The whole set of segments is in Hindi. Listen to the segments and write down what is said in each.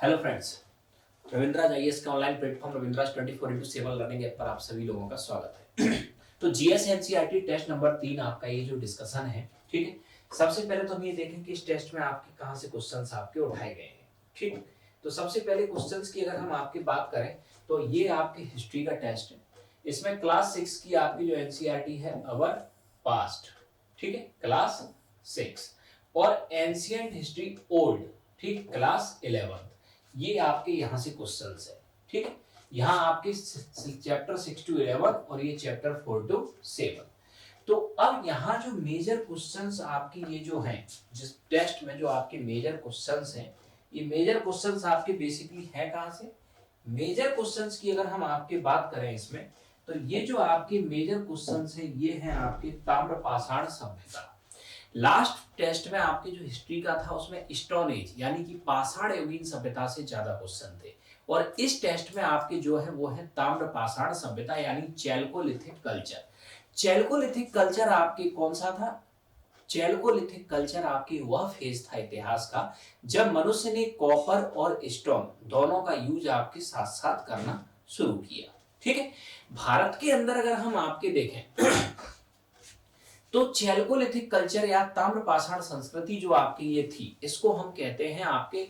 हेलो फ्रेंड्स, रविंद्राज आईएएस का ऑनलाइन प्लेटफॉर्म रविंद्राज 24/7 लर्निंग ऐप पर आप सभी लोगों का स्वागत है। तो जीएस एनसीईआरटी टेस्ट नंबर 3 आपका ये जो डिस्कशन है, ठीक है। सबसे पहले तो हम ये देखें कि इस टेस्ट में आपके कहां से क्वेश्चंस आपके उठाए गए हैं, ठीक। तो सबसे पहले क्वेश्चंस की अगर हम आपकी बात करें तो ये आपकी हिस्ट्री का टेस्ट है। इसमें क्लास 6 की आपकी जो एनसीईआरटी है अवर पास्ट, ठीक है, क्लास 6 और एंशिएंट हिस्ट्री ओल्ड, ठीक, क्लास 11। ये आपके यहां से क्वेश्चंस है, ठीक है। यहां आपके चैप्टर 6 to 11 और ये चैप्टर 4 to 7। तो अब यहां जो मेजर क्वेश्चंस आपकी ये जो हैं, जिस टेस्ट में जो आपके मेजर क्वेश्चंस हैं, ये मेजर क्वेश्चंस आपके बेसिकली हैं कहां से। मेजर क्वेश्चंस की अगर हम आपके बात करें इसमें, तो ये जो आपके मेजर क्वेश्चंस हैं ये हैं आपके ताम्रपाषाण सभ्यता। लास्ट टेस्ट में आपके जो हिस्ट्री का था उसमें स्टोन एज यानी कि पाषाण युगीन सभ्यता से ज्यादा क्वेश्चन थे, और इस टेस्ट में आपके जो है वो है ताम्रपाषाण सभ्यता यानी चैल्कोलिथिक कल्चर। चैल्कोलिथिक कल्चर आपके कौन सा था? चैल्कोलिथिक कल्चर आपके वह फेज था इतिहास का जब मनुष्य ने कॉपर और स्टोन दोनों का यूज आपके साथ साथ करना शुरू किया, ठीक है। भारत के अंदर अगर हम आपके देखें तो चैल्कोलिथिक कल्चर या ताम्रपाषाण संस्कृति जो आपकी ये थी, इसको हम कहते हैं आपके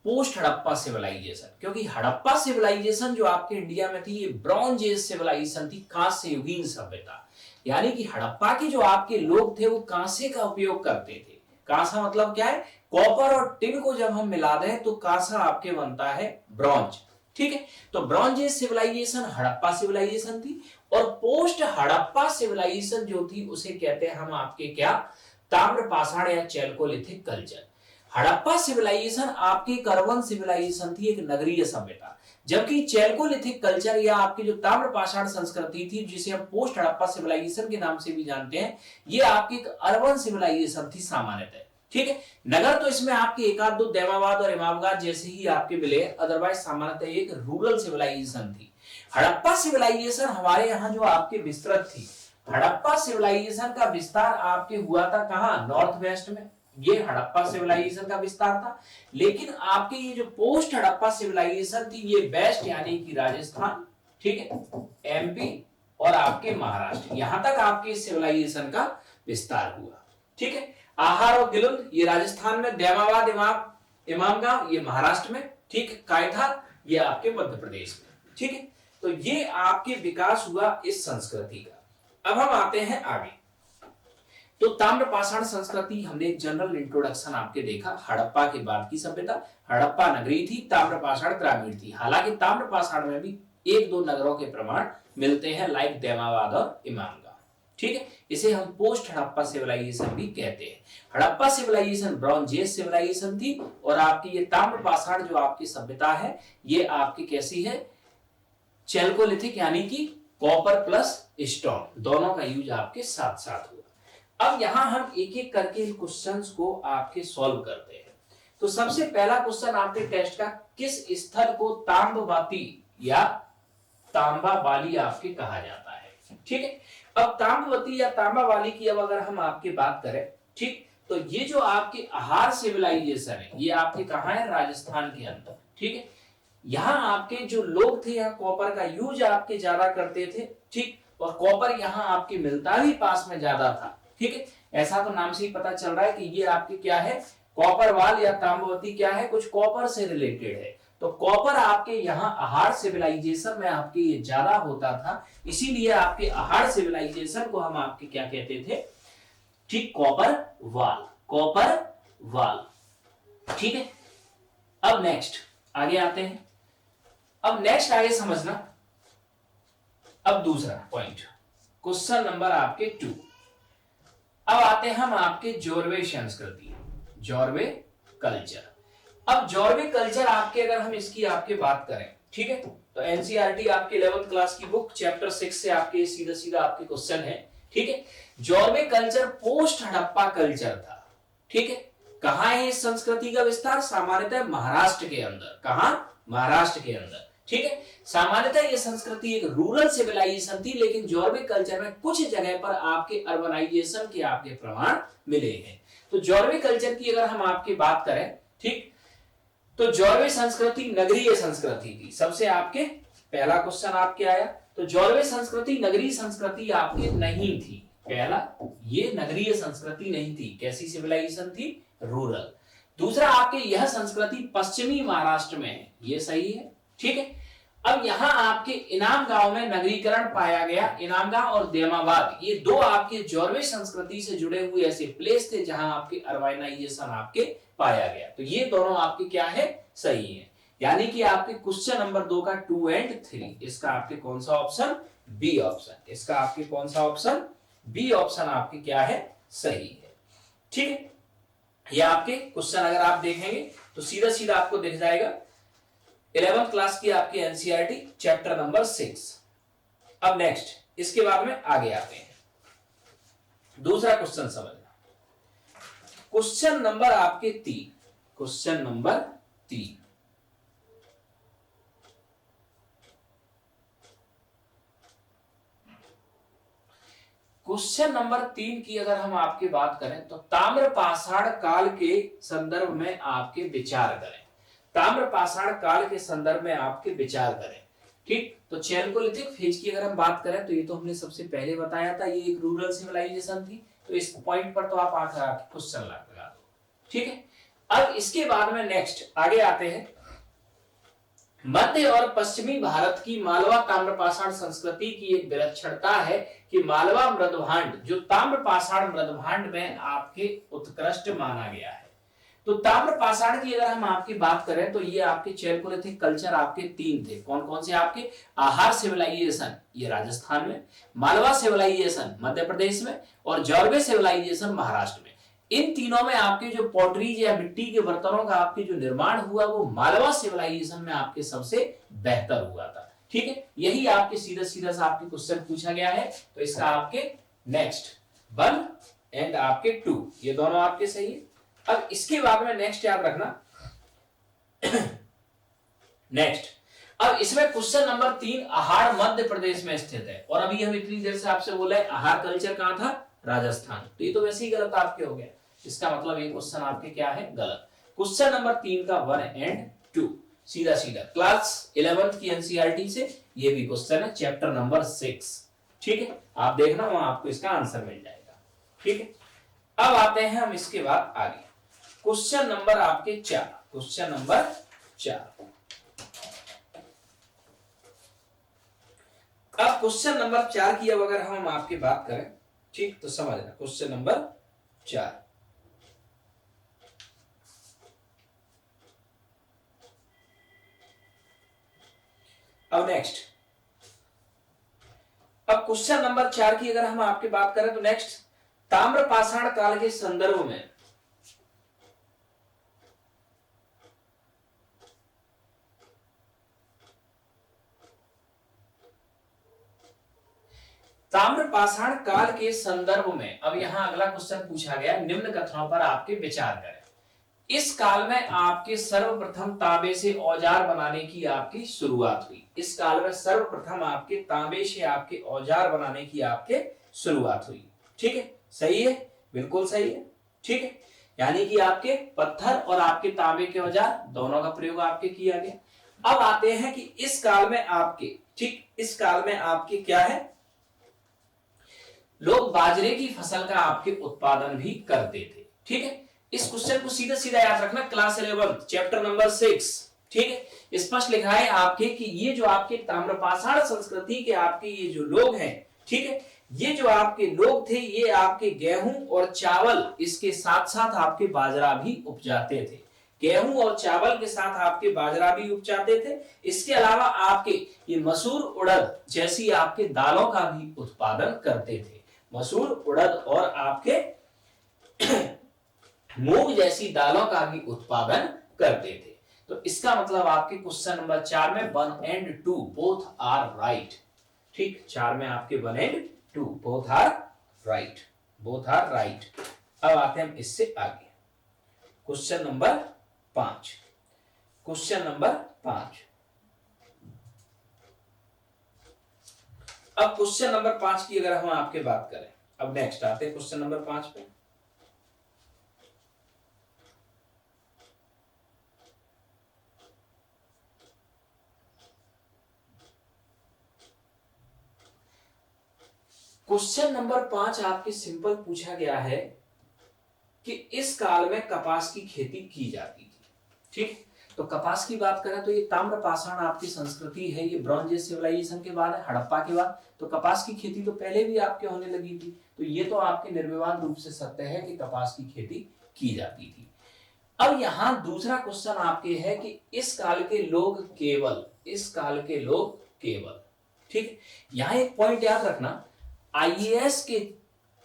पोस्ट हड़प्पा सिविलाइजेशन, क्योंकि हड़प्पा सिविलाइजेशन जो आपके इंडिया में थी ये ब्रॉन्ज एज सिविलाइजेशन थी, कांस्य युगीन सभ्यता। यानी कि हड़प्पा के जो आपके लोग थे वो कांसे का उपयोग करते थे। कांसा मतलब क्या है? कॉपर और टिन को जब हम मिला दें तो कांसा आपके बनता है ब्रॉन्ज, ठीक है। तो bronze age civilisation Harappa civilisation थी, और पोस्ट हड़प्पा सिविलाइजेशन जो थी उसे कहते हैं हम आपके क्या? ताम्रपाषाण या चैल्कोलिथिक कल्चर। हड़प्पा सिविलाइजेशन आपकी एक अर्बन सिविलाइजेशन थी, एक नगरीय सभ्यता, जबकि चैल्कोलिथिक कल्चर या आपकी जो ताम्रपाषाण संस्कृति थी जिसे हम पोस्ट हड़प्पा सिविलाइजेशन के नाम से भी जानते हैं, ये आपकी एक अर्बन सिविलाइजेशन थी सामान्यतः, ठीक है। नगर तो इसमें आपके एक आध दो दैमाबाद और इमामबाद जैसे ही आपके मिले, अदरवाइज सामान्यतः एक रूरल सिविलाइजेशन थी। हड़प्पा सिविलाइजेशन हमारे यहाँ जो आपके विस्तृत थी, हड़प्पा सिविलाइजेशन का विस्तार आपके हुआ था कहां? नॉर्थ वेस्ट में, ये हड़प्पा सिविलाइजेशन का विस्तार था। लेकिन आपके ये जो पोस्ट हड़प्पा सिविलाइजेशन थी ये वेस्ट यानी कि राजस्थान, ठीक है, एमपी और आपके महाराष्ट्र, यहां तक आपके सिविलाइजेशन का विस्तार हुआ, ठीक है। आहार और गिलुंद ये राजस्थान में, दैमाबाद इमामगांव ये महाराष्ट्र में, ठीक, कायथा ये आपके मध्य प्रदेश में, ठीक है। तो ये आपके विकास हुआ इस संस्कृति का। अब हम आते हैं आगे। तो ताम्रपाषाण संस्कृति हमने एक जनरल इंट्रोडक्शन आपके देखा, हड़प्पा के बाद की सभ्यता। हड़प्पा नगरी थी, ताम्रपाषाण ग्रामीण थी। हालांकि ताम्रपाषाण में भी एक दो नगरों के प्रमाण मिलते हैं, लाइक दैमाबाद और इमामगांव, ठीक है। इसे हम पोस्ट हड़प्पा सिविलाइजेशन भी कहते हैं। Harappa civilisation bronze age civilisation थी, और आपकी ये ताम्रपाषाण जो आपकी सभ्यता है ये आपकी कैसी है? चैल्कोलिथिक यानी कि कॉपर प्लस स्टोन दोनों का यूज आपके साथ साथ हुआ। अब यहां हम एक एक करके इन क्वेश्चंस को आपके सॉल्व करते हैं। तो सबसे पहला क्वेश्चन आपके टेस्ट का, किस स्थल को ताम्रवती या तांबाबाली आपके कहा जाता है, ठीक है। अब ताम्रवती या तांबाबाली की अब अगर हम आपकी बात करें, ठीक, तो ये जो आपके आहार सिविलाइजेशन है ये आपके कहां है? राजस्थान के अंदर, ठीक है। यहां आपके जो लोग थे यहाँ कॉपर का यूज आपके ज्यादा करते थे, ठीक, और कॉपर यहाँ आपके मिलता भी पास में ज्यादा था, ठीक है। ऐसा तो नाम से ही पता चल रहा है कि ये आपके क्या है? कॉपरवाल या ताम्रवती क्या है? कुछ कॉपर से रिलेटेड है। तो कॉपर आपके यहाँ आहार सिविलाइजेशन में आपके ये ज्यादा होता था, इसीलिए आपके आहार सिविलाइजेशन को हम आपके क्या कहते थे? ठीक, कॉपर वाल, ठीक है। अब नेक्स्ट आगे आते हैं। अब नेक्स्ट आगे समझना। अब दूसरा पॉइंट, क्वेश्चन नंबर आपके 2। अब आते हैं हम आपके जोरवे संस्कृति, जोरवे कल्चर। अब जोरवे कल्चर आपके अगर हम इसकी आपके बात करें, ठीक है, तो एनसीईआरटी आपके 11th क्लास की बुक चैप्टर 6 से आपके सीधा सीधा आपके क्वेश्चन है, ठीक है। Jorwe culture post Harappa culture था, ठीक है। कहां है इस संस्कृति का विस्तार? सामान्यतः महाराष्ट्र के अंदर। कहां? महाराष्ट्र के अंदर, ठीक है। सामान्यतः ये संस्कृति एक रूरल सिविलाइजेशन थी, लेकिन जोरवे कल्चर में कुछ जगह पर आपके अर्बनाइजेशन के आपके प्रमाण मिले हैं। तो जोरवे कल्चर की अगर हम आपकी बात करें, ठीक, तो जॉर्वे संस्कृति नगरीय संस्कृति थी। सबसे आपके पहला क्वेश्चन आपके आया, तो जॉर्वे संस्कृति नगरीय संस्कृति आपकी नहीं थी। पहला, ये नगरीय संस्कृति नहीं थी। कैसी सिविलाइजेशन थी? रूरल। दूसरा, आपके यह संस्कृति पश्चिमी महाराष्ट्र में है, ये सही है, ठीक है। अब यहाँ आपके इनाम गांव में नगरीकरण पाया गया। इनाम गांव और देमाबाद, ये दो आपके जॉर्वे संस्कृति से जुड़े हुए ऐसे प्लेस थे जहां आपके अर्बानाइजेशन आपके पाया गया। तो ये दोनों आपके क्या है? सही है। यानी कि आपके क्वेश्चन नंबर 2 का 2 और 3, इसका आपके कौन सा ऑप्शन? B option. इसका आपके कौन सा ऑप्शन? बी ऑप्शन आपके क्या है? सही है, ठीक है। ये आपके क्वेश्चन अगर आप देखेंगे तो सीधा सीधा आपको दिख जाएगा 11th क्लास की आपकी एनसीईआरटी चैप्टर नंबर 6। अब नेक्स्ट, इसके बाद में आगे आते हैं। दूसरा क्वेश्चन समझना, क्वेश्चन नंबर आपके 3। क्वेश्चन नंबर 3, क्वेश्चन नंबर 3 की अगर हम आपकी बात करें तो ताम्रपाषाण काल के संदर्भ में आपके विचार करें। ताम्रपाषाण काल के संदर्भ में आपके विचार करें, ठीक। तो चैल्कोलिथिक फेज की अगर हम बात करें तो ये तो हमने सबसे पहले बताया था, ये एक रूरल सिविलाइजेशन थी। तो इस पॉइंट पर तो आप आकर क्वेश्चन लगा दो, ठीक है। अब इसके बाद में नेक्स्ट आगे आते हैं। मध्य और पश्चिमी भारत की मालवा ताम्रपाषाण संस्कृति की एक विलक्षणता है कि मालवा मृदभांड जो ताम्रपाषाण मृदभांड में आपके उत्कृष्ट माना गया है। तो ताम्रपाषाण की अगर हम आपकी बात करें तो ये आपके चैल्कोलिथिक कल्चर आपके 3 थे। कौन कौन से आपके? आहार सिविलाइजेशन ये राजस्थान में, मालवा सिविलाइजेशन मध्य प्रदेश में, और जॉर्वे सिविलाइजेशन महाराष्ट्र में। इन तीनों में आपके जो पॉटरीज या मिट्टी के बर्तनों का आपके जो निर्माण हुआ वो मालवा सिविलाइजेशन में आपके सबसे बेहतर हुआ था, ठीक है। यही आपके सीधा सीधा सा आपके क्वेश्चन पूछा गया है। तो इसका आपके नेक्स्ट 1 एंड आपके 2 ये दोनों आपके सही है। अब इसके बाद में नेक्स्ट याद रखना नेक्स्ट, अब इसमें क्वेश्चन नंबर 3 आहार मध्य प्रदेश में स्थित है, और अभी हम इतनी देर से आपसे बोला है आहार कल्चर कहां था? राजस्थान। तो ये तो वैसे ही गलत आपके हो गया। इसका मतलब ये क्वेश्चन आपके क्या है? गलत। क्वेश्चन नंबर 3 का 1 एंड 2 सीधा सीधा क्लास 11th की एनसीईआरटी से ये भी क्वेश्चन है चैप्टर नंबर 6, ठीक है। आप देखना वहां आपको इसका आंसर मिल जाएगा, ठीक है। अब आते हैं हम इसके बाद आगे क्वेश्चन नंबर आपके 4। क्वेश्चन नंबर 4, अब क्वेश्चन नंबर 4 की अब अगर हम आपकी बात करें, ठीक, तो समझना क्वेश्चन नंबर 4। अब नेक्स्ट, अब क्वेश्चन नंबर 4 की अगर हम आपकी बात करें तो नेक्स्ट, ताम्रपाषाण काल के संदर्भ में ताम्रपाषाण काल के संदर्भ में अब यहां अगला क्वेश्चन पूछा गया, निम्न कथनों पर आपके विचार करें। इस काल में आपके सर्वप्रथम तांबे से औजार बनाने की आपकी शुरुआत हुई। इस काल में सर्वप्रथम आपके तांबे से आपके औजार बनाने की आपके शुरुआत हुई, ठीक है। सही है, बिल्कुल सही है, ठीक है। यानी कि आपके पत्थर और आपके तांबे के औजार दोनों का प्रयोग आपके किया गया। अब आते हैं कि इस काल में आपके, ठीक, इस काल में आपके क्या है? लोग बाजरे की फसल का आपके उत्पादन भी करते थे, ठीक है। इस क्वेश्चन को सीधा सीधा याद रखना, क्लास 11 चैप्टर नंबर 6, ठीक है। स्पष्ट लिखा है आपके कि ये जो आपके ताम्रपाषाण संस्कृति के आपके ये जो लोग हैं, ठीक है, ये जो आपके लोग थे ये आपके गेहूं और चावल इसके साथ साथ आपके बाजरा भी उपजाते थे। गेहूं और चावल के साथ आपके बाजरा भी उपजाते थे। इसके अलावा आपके ये मसूर, उड़द जैसी आपके दालों का भी उत्पादन करते थे। मसूर, उड़द और आपके मूंग जैसी दालों का भी उत्पादन करते थे। तो इसका मतलब आपके क्वेश्चन नंबर 4 में 1 एंड 2 बोथ आर राइट, ठीक। 4 में आपके 1 and 2 both are right, both are right. अब आते हैं हम इससे आगे क्वेश्चन नंबर 5। क्वेश्चन नंबर 5, अब क्वेश्चन नंबर 5 की अगर हम आपके बात करें, अब नेक्स्ट आते हैं क्वेश्चन नंबर 5 पे। क्वेश्चन नंबर 5 आपके सिंपल पूछा गया है कि इस काल में कपास की खेती की जाती थी। ठीक, तो कपास की बात करें तो ये ताम्र पाषाण आपकी संस्कृति है, ये ब्रॉन्ज एज सिविलाइजेशन के बाद है, हड़प्पा के बाद। तो कपास की खेती तो पहले भी आपके होने लगी थी, तो ये तो आपके निर्विवाद रूप से सत्य है कि कपास की खेती की जाती थी। अब यहां दूसरा क्वेश्चन आपके है कि इस काल के लोग केवल, इस काल के लोग केवल, ठीक, यहां एक पॉइंट याद रखना, आईएएस के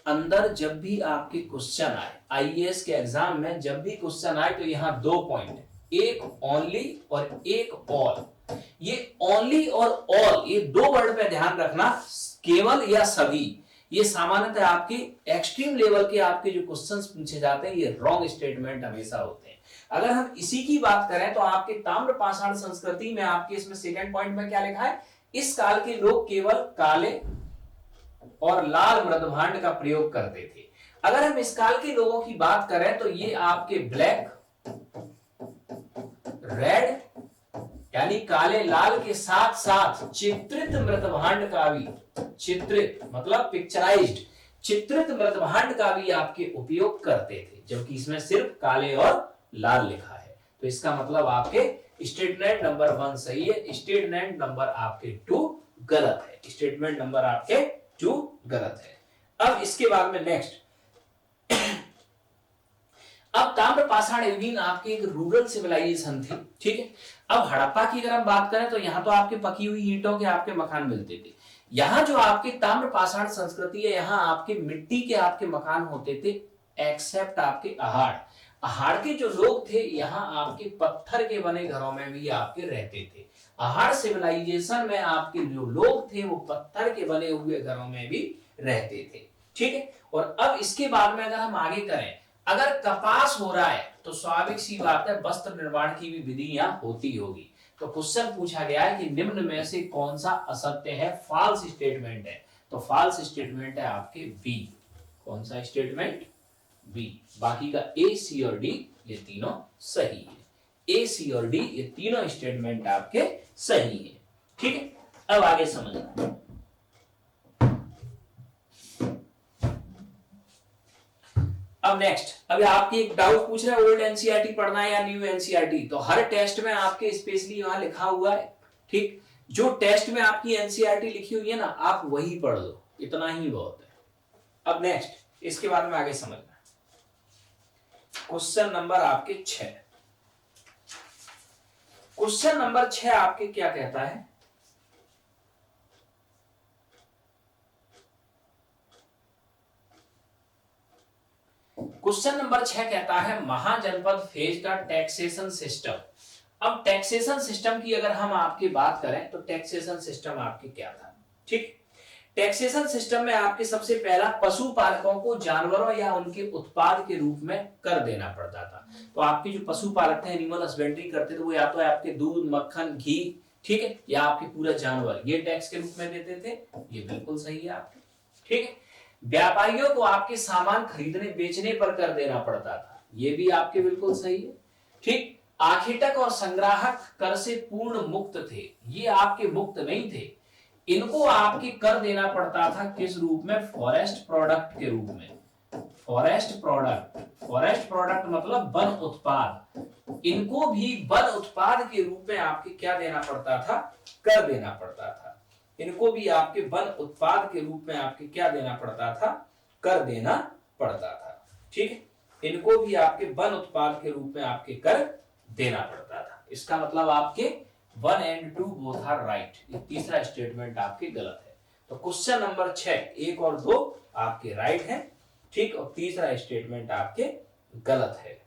अंदर जब भी आपके क्वेश्चन आए, आईएएस के एग्जाम में जब भी क्वेश्चन आए तो यहाँ दो पॉइंट, एक ओनली और एक ऑल। ये ओनली और ऑल, ये दो वर्ड पे ध्यान रखना, केवल या सभी, ये सामान्यतः आपके एक्सट्रीम लेवल के आपके जो क्वेश्चंस पूछे जाते हैं, ये रॉन्ग स्टेटमेंट हमेशा होते हैं। अगर हम इसी की बात करें तो आपके ताम्र पाषाण संस्कृति में आपके इसमें सेकंड पॉइंट में क्या लिखा है, इस काल के लोग केवल काले और लाल मृदभांड का प्रयोग करते थे। अगर हम इस काल के लोगों की बात करें तो ये आपके ब्लैक, रेड यानी काले लाल के साथ साथ चित्रित मृदभांड का भी, चित्रित मतलब पिक्चराइज्ड, चित्रित मृदभांड का भी आपके उपयोग करते थे, जबकि इसमें सिर्फ काले और लाल लिखा है। तो इसका मतलब आपके स्टेटमेंट नंबर 1 सही है, स्टेटमेंट नंबर आपके 2 गलत है, स्टेटमेंट नंबर आपके 2 गलत है। अब इसके बाद में नेक्स्ट, अब ताम्र पाषाण युगीन आपकी एक रूरल सिविलाइजेशन थी, ठीक है। अब हड़प्पा की अगर हम बात करें तो यहाँ तो आपके पकी हुई ईंटों के आपके मकान मिलते थे। यहाँ जो आपके ताम्र पाषाण संस्कृति है, यहाँ आपके मिट्टी के आपके मकान होते थे, एक्सेप्ट आपके अहाड़। अहाड़ के जो लोग थे यहाँ आपके पत्थर के बने घरों में भी आपके रहते थे। अहाड़ सिविलाइजेशन में आपके जो लोग थे वो पत्थर के बने हुए घरों में भी रहते थे, ठीक है। और अब इसके बाद में अगर हम आगे करें, अगर कपास हो रहा है तो स्वाभाविक सी बात है वस्त्र निर्माण की भी विधि यहाँ होती होगी। तो क्वेश्चन पूछा गया है कि निम्न में से कौन सा असत्य है, फॉल्स स्टेटमेंट है। तो फॉल्स स्टेटमेंट है आपके बी। कौन सा स्टेटमेंट? बी। बाकी का ए, सी और डी ये तीनों सही है। ए, सी और डी ये तीनों स्टेटमेंट आपके सही है, ठीक है। अब आगे समझना, अब नेक्स्ट, अभी आपकी एक डाउट पूछ रहे हैं ओल्ड एनसीईआरटी पढ़ना है या न्यू एनसीईआरटी। तो हर टेस्ट में आपके स्पेशली वहां लिखा हुआ है, ठीक, जो टेस्ट में आपकी एनसीईआरटी लिखी हुई है ना, आप वही पढ़ लो, इतना ही बहुत है। अब नेक्स्ट, इसके बाद में आगे समझना, क्वेश्चन नंबर आपके 6। क्वेश्चन नंबर 6 आपके क्या कहता है, क्वेश्चन नंबर 6 कहता है महाजनपद फेज का टैक्सेशन सिस्टम। अब टैक्सेशन सिस्टम की अगर हम आपकी बात करें तो टैक्सेशन सिस्टम आपके क्या था, ठीक। टैक्सेशन सिस्टम में आपके सबसे पहला पशुपालकों को जानवरों या उनके उत्पाद के रूप में कर देना पड़ता था। तो आपके जो पशुपालक थे, एनिमल हस्बेंड्री करते थे, वो या तो आपके दूध, मक्खन, घी, ठीक है, या आपके पूरा जानवर, ये टैक्स के रूप में देते थे। ये बिल्कुल सही है आपके, ठीक है। व्यापारियों को आपके सामान खरीदने बेचने पर कर देना पड़ता था, ये भी आपके बिल्कुल सही है, ठीक। आखिटक और संग्राहक कर से पूर्ण मुक्त थे, ये आपके मुक्त नहीं थे, इनको आपके कर देना पड़ता था किस रूप में, फॉरेस्ट प्रोडक्ट के रूप में। फॉरेस्ट प्रोडक्ट, फॉरेस्ट प्रोडक्ट मतलब वन उत्पाद, इनको भी वन उत्पाद के रूप में आपके क्या देना पड़ता था, कर देना पड़ता था। इनको भी आपके वन उत्पाद के रूप में आपके क्या देना पड़ता था, कर देना पड़ता था, ठीक है। इनको भी आपके वन उत्पाद के रूप में आपके कर देना पड़ता था। इसका मतलब आपके 1 and 2 बोथ आर राइट। ये तीसरा स्टेटमेंट आपके गलत है। तो क्वेश्चन नंबर 6 1 और 2 आपके राइट है, ठीक, और तीसरा स्टेटमेंट आपके गलत है,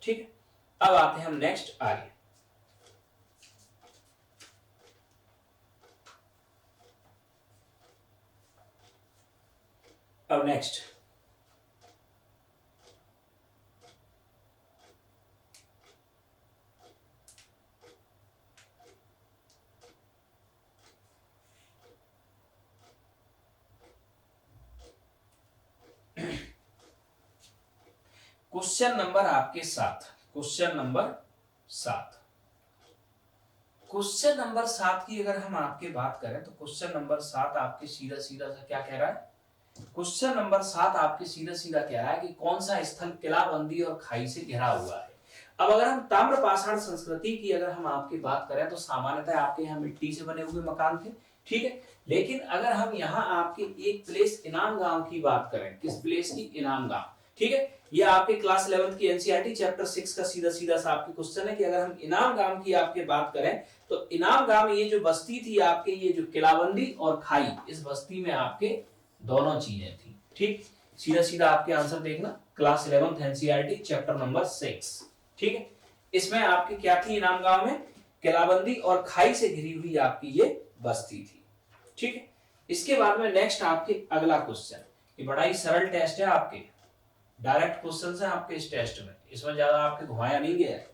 ठीक। अब आते हैं हम नेक्स्ट आगे। अब नेक्स्ट, क्वेश्चन नंबर आपके 7। क्वेश्चन नंबर 7, क्वेश्चन नंबर 7 की अगर हम आपके बात करें तो क्वेश्चन नंबर 7 आपके सीधा सीधा सा क्या कह रहा है, क्वेश्चन नंबर 7 आपके सीधा सीधा कह रहा है कि कौन सा स्थल किलाबंदी और खाई से घिरा हुआ है। अब अगर हम ताम्रपाषाण संस्कृति की अगर हम आपकी बात करें तो सामान्यतः आपके यहाँ मिट्टी से बने हुए मकान थे, ठीक है। लेकिन अगर हम यहाँ आपके एक प्लेस इनाम गांव की बात करें, किस प्लेस की? इनाम गांव, ठीक है। ये आपके क्लास 11 की एनसीईआरटी चैप्टर 6 का सीधा सीधा सा आपके क्वेश्चन है कि अगर हम इनाम गांव की आपके बात करें तो इनाम गांव में ये जो बस्ती थी आपके, ये जो किलाबंदी और खाई, इस बस्ती में आपके दोनों चीजें थी, ठीक। सीधा सीधा आपके आंसर देखना, क्लास 11 एनसीईआरटी चैप्टर नंबर 6, ठीक है। इसमें आपकी क्या थी? इनाम गांव में किलाबंदी और खाई से घिरी हुई आपकी ये बस्ती थी, ठीक है। इसके बाद में नेक्स्ट आपके अगला क्वेश्चन, ये बड़ा ही सरल टेस्ट है, आपके डायरेक्ट क्वेश्चन है आपके इस टेस्ट में, इसमें ज्यादा आपके घुमाया नहीं गया है।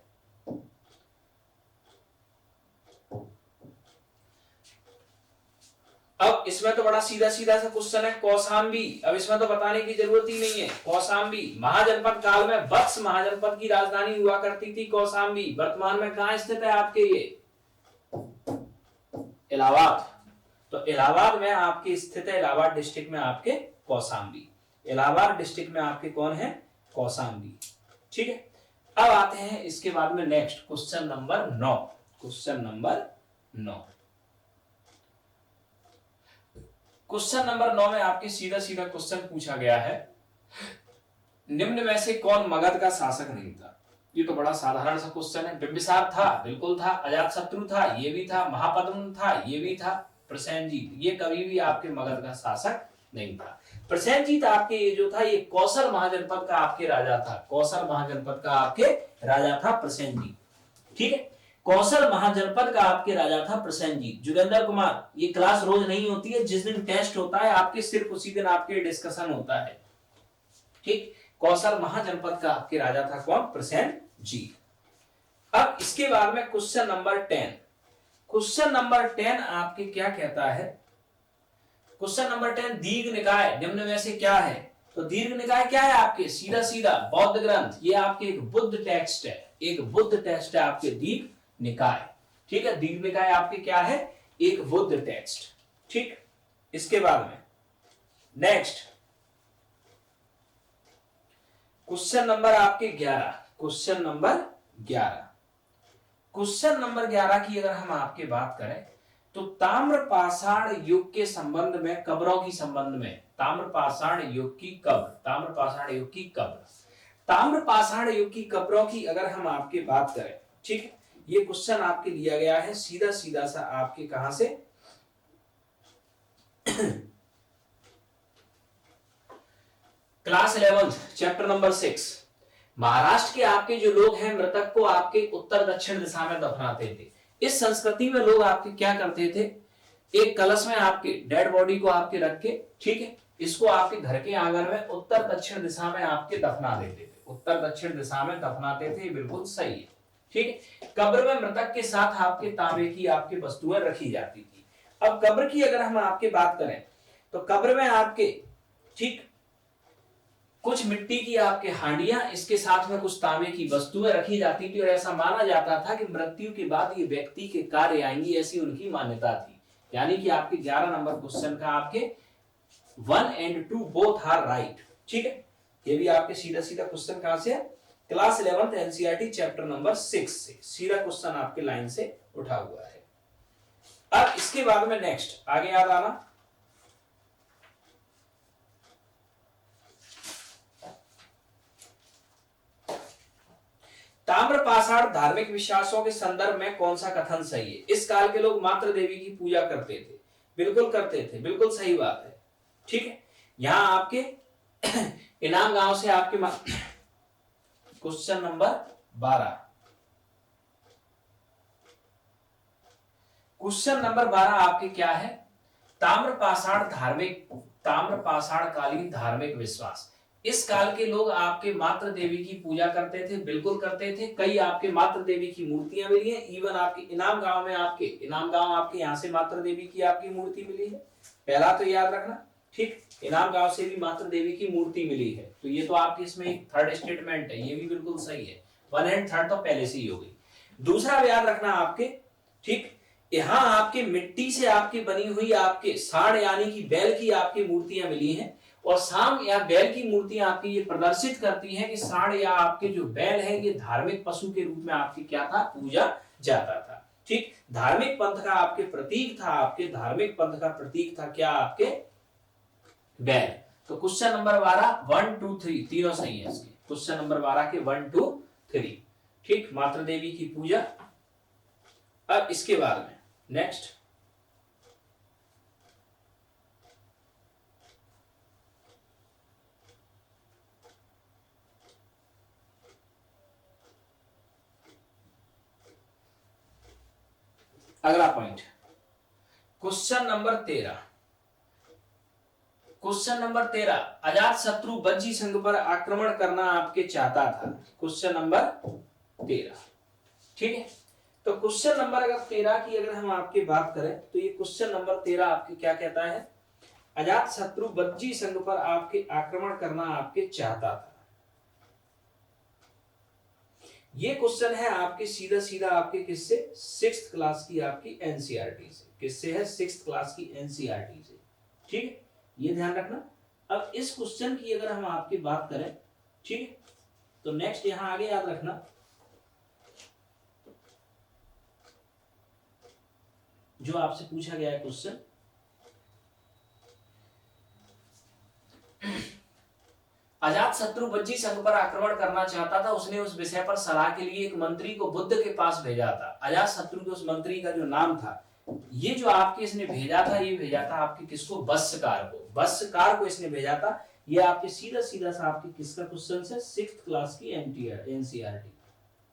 अब इसमें तो बड़ा सीधा सीधा सा क्वेश्चन है, कौशाम्बी। अब इसमें तो बताने की जरूरत ही नहीं है। कौशाम्बी महाजनपद काल में वत्स महाजनपद की राजधानी हुआ करती थी कौशाम्बी। वर्तमान में कहां स्थित है आपके? ये इलाहाबाद। तो इलाहाबाद में आपकी स्थित है, इलाहाबाद डिस्ट्रिक्ट में आपके कौशाम्बी। इलाहाबाद डिस्ट्रिक्ट में आपके कौन है? कौशाम्बी, ठीक है। अब आते हैं इसके बाद में next question number 9। Question number 9, question number 9 में आपके सीधा सीधा क्वेश्चन पूछा गया है, निम्न में से कौन मगध का शासक नहीं था? ये तो बड़ा साधारण सा क्वेश्चन है। बिंबिसार था, बिल्कुल था। अजातशत्रु था, ये भी था। महापद्म था, ये भी था। प्रसेनजीत, ये कभी भी आपके मगध का शासक नहीं था। प्रसेनजीत आपके ये जो था, ये कौशल महाजनपद का आपके राजा था। कौशल महाजनपद का आपके राजा था प्रसेनजीत, ठीक है। कौशल महाजनपद का आपके राजा था प्रसेनजीत। जुगेंद्र कुमार, ये क्लास रोज नहीं होती है, जिस दिन टेस्ट होता है आपके सिर्फ उसी दिन आपके डिस्कशन होता है, ठीक। कौशल महाजनपद का आपके राजा था कौन? प्रसेनजीत। अब इसके बाद में क्वेश्चन नंबर 10। क्वेश्चन नंबर 10 आपके क्या कहता है? क्वेश्चन नंबर 10, दीर्घ निकाय निम्न में से क्या है? तो दीर्घ निकाय क्या है आपके? सीधा सीधा बौद्ध ग्रंथ। ये आपके एक बुद्ध टेक्स्ट है, एक बुद्ध टेक्स्ट है आपके दीर्घ निकाय, ठीक है। दीर्घ निकाय आपके क्या है? एक बुद्ध टेक्स्ट, ठीक। इसके बाद में नेक्स्ट क्वेश्चन नंबर आपके 11। क्वेश्चन नंबर 11, क्वेश्चन नंबर 11 की अगर हम आपके बात करें तो ताम्रपाषाण युग के संबंध में, कब्रों की संबंध में, ताम्रपाषाण युग की कब्र, ताम्रपाषाण युग की कब्र, ताम्रपाषाण युग की कब्रों की अगर हम आपके बात करें, ठीक है। ये क्वेश्चन आपके लिया गया है सीधा सीधा सा आपके कहां से? Class 11 chapter number 6। महाराष्ट्र के आपके जो लोग हैं, मृतक को आपके उत्तर दक्षिण दिशा में दफनाते थे। इस संस्कृति में लोग आपके क्या करते थे? एक कलश में आपके डेड बॉडी को आपके रख के, ठीक है, इसको आपके घर के आंगन में उत्तर दक्षिण दिशा में आपके दफना देते थे। उत्तर दक्षिण दिशा में दफनाते थे, बिल्कुल सही है, ठीक है। कब्र में मृतक के साथ आपके तांबे की आपकी वस्तुएं रखी जाती थी। अब कब्र की अगर हम आपकी बात करें तो कब्र में आपके, ठीक, कुछ मिट्टी की आपके हांडियां, इसके साथ में कुछ तांबे की वस्तुएं रखी जाती थी और ऐसा माना जाता था कि मृत्यु के बाद ये व्यक्ति के कार्य आएंगी, ऐसी उनकी मान्यता थी। यानी कि आपके 11 नंबर क्वेश्चन का आपके 1 and 2 बोथ आर राइट, ठीक है। ये भी आपके सीधा सीधा क्वेश्चन कहां से है? क्लास 11 एनसीईआरटी चैप्टर नंबर 6 से सीधा क्वेश्चन आपके लाइन से उठा हुआ है। अब इसके बाद में नेक्स्ट आगे याद आना, ताम्रपाषाण धार्मिक विश्वासों के संदर्भ में कौन सा कथन सही है? इस काल के लोग मात्र देवी की पूजा करते थे, बिल्कुल करते थे, बिल्कुल सही बात है, ठीक है। यहां आपके इनाम गांव से आपके क्वेश्चन नंबर 12, क्वेश्चन नंबर 12 आपके क्या है? ताम्रपाषाण कालीन धार्मिक विश्वास। इस काल के लोग आपके मात्र देवी की पूजा करते थे, बिल्कुल करते थे। कई आपके मात्र देवी की मूर्तियां मिली हैं। इवन आपके इनाम गांव में, आपके इनाम गांव आपके यहां से मात्र देवी की आपकी मूर्ति मिली है। पहला तो याद रखना, ठीक, इनाम गांव से भी मात्र देवी की मूर्ति मिली है। तो ये तो आपके इसमें एक थर्ड स्टेटमेंट है, ये भी बिल्कुल सही है। 1 and 3 तो पहले से ही हो गई। दूसरा याद रखना आपके, ठीक, यहाँ आपके मिट्टी से आपकी बनी हुई आपके साढ़ यानी कि बैल की आपकी मूर्तियां मिली हैं और सांड या बैल की मूर्ति आपकी ये प्रदर्शित करती है कि सांड या आपके जो बैल है ये धार्मिक पशु के रूप में आपके क्या था, पूजा जाता था। ठीक, धार्मिक पंथ का आपके प्रतीक था, आपके धार्मिक पंथ का प्रतीक था क्या, आपके बैल। तो क्वेश्चन नंबर 12 1 2 3 तीनों सही है इसके। क्वेश्चन नंबर 12 के 1 2 3। ठीक, मातृ देवी की पूजा। अब इसके बाद में नेक्स्ट अगला point, question number 13। Question number 13, अजात शत्रु बज्जी संघ पर आक्रमण करना आपके चाहता था। Question number 13। ठीक है, तो क्वेश्चन नंबर अगर 13 की अगर हम आपकी बात करें तो ये क्वेश्चन नंबर 13 आपके क्या कहता है, अजात शत्रु बज्जी संघ पर आपके आक्रमण करना आपके चाहता था। ये क्वेश्चन है आपके सीधा सीधा आपके किससे, 6th क्लास की आपकी एनसीईआरटी से। किससे है, 6th क्लास की एनसीईआरटी से। ठीक है, ये ध्यान रखना। अब इस क्वेश्चन की अगर हम आपकी बात करें, ठीक है, तो नेक्स्ट यहां आगे याद रखना, जो आपसे पूछा गया है क्वेश्चन, अजात शत्रु बज्जी संघ पर आक्रमण करना चाहता था। उसने उस विषय पर सलाह के लिए एक मंत्री को बुद्ध के पास भेजा था। अजात शत्रु के उस मंत्री का जो नाम था, ये जो आपके इसने भेजा था, ये भेजा था आपके किसको, वत्सकार को। वत्सकार को इसने भेजा था। ये आपके सीधा सीधा सा आपके किसका क्वेश्चन है, 6th क्लास की एनसीईआरटी।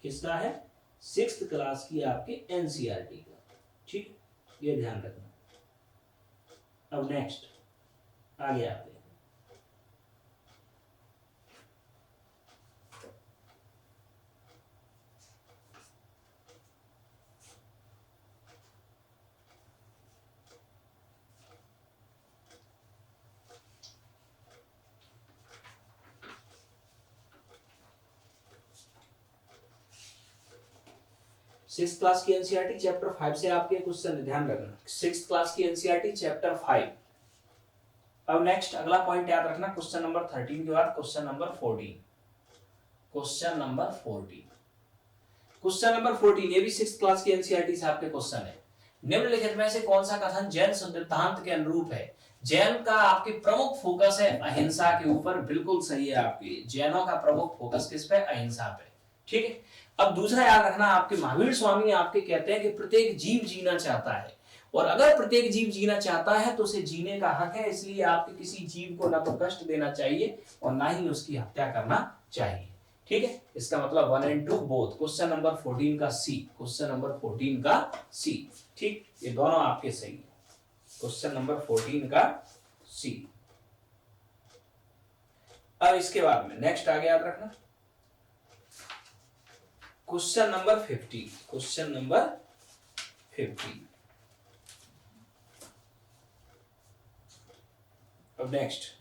किसका है, 6th क्लास की आपकी एनसीईआरटी का। ठीक, ये ध्यान रखना। अब नेक्स्ट आगे आते हैं। सिक्स क्लास की एनसीईआरटी चैप्टर 5 से आपके क्वेश्चन ध्यान रखना। 6th क्लास की एनसीईआरटी चैप्टर 5। अब नेक्स्ट अगला पॉइंट याद रखना, क्वेश्चन नंबर 13 के बाद question number 14। Question number 14, question number 14 ये भी 6th क्लास की एनसीईआरटी से आपके क्वेश्चन है। निम्नलिखित में से कौन सा कथन जैन सिद्धांत के अनुरूप है। जैन का आपके प्रमुख फोकस है अहिंसा के ऊपर। बिल्कुल सही है, आपके जैनों का प्रमुख फोकस किस पे, अहिंसा पे। ठीक है, अब दूसरा याद रखना, आपके महावीर स्वामी आपके कहते हैं कि प्रत्येक जीव जीना चाहता है, और अगर प्रत्येक जीव जीना चाहता है तो उसे जीने का हक है। इसलिए आपके किसी जीव को ना तो कष्ट देना चाहिए और ना ही उसकी हत्या करना चाहिए। ठीक है, इसका मतलब 1 and 2 बोथ। क्वेश्चन नंबर 14 का सी, क्वेश्चन नंबर 14 का सी। ठीक, ये दोनों आपके सही है। क्वेश्चन नंबर 14 का सी। अब इसके बाद में नेक्स्ट आगे याद रखना, क्वेश्चन नंबर 15। Question number 15। अब नेक्स्ट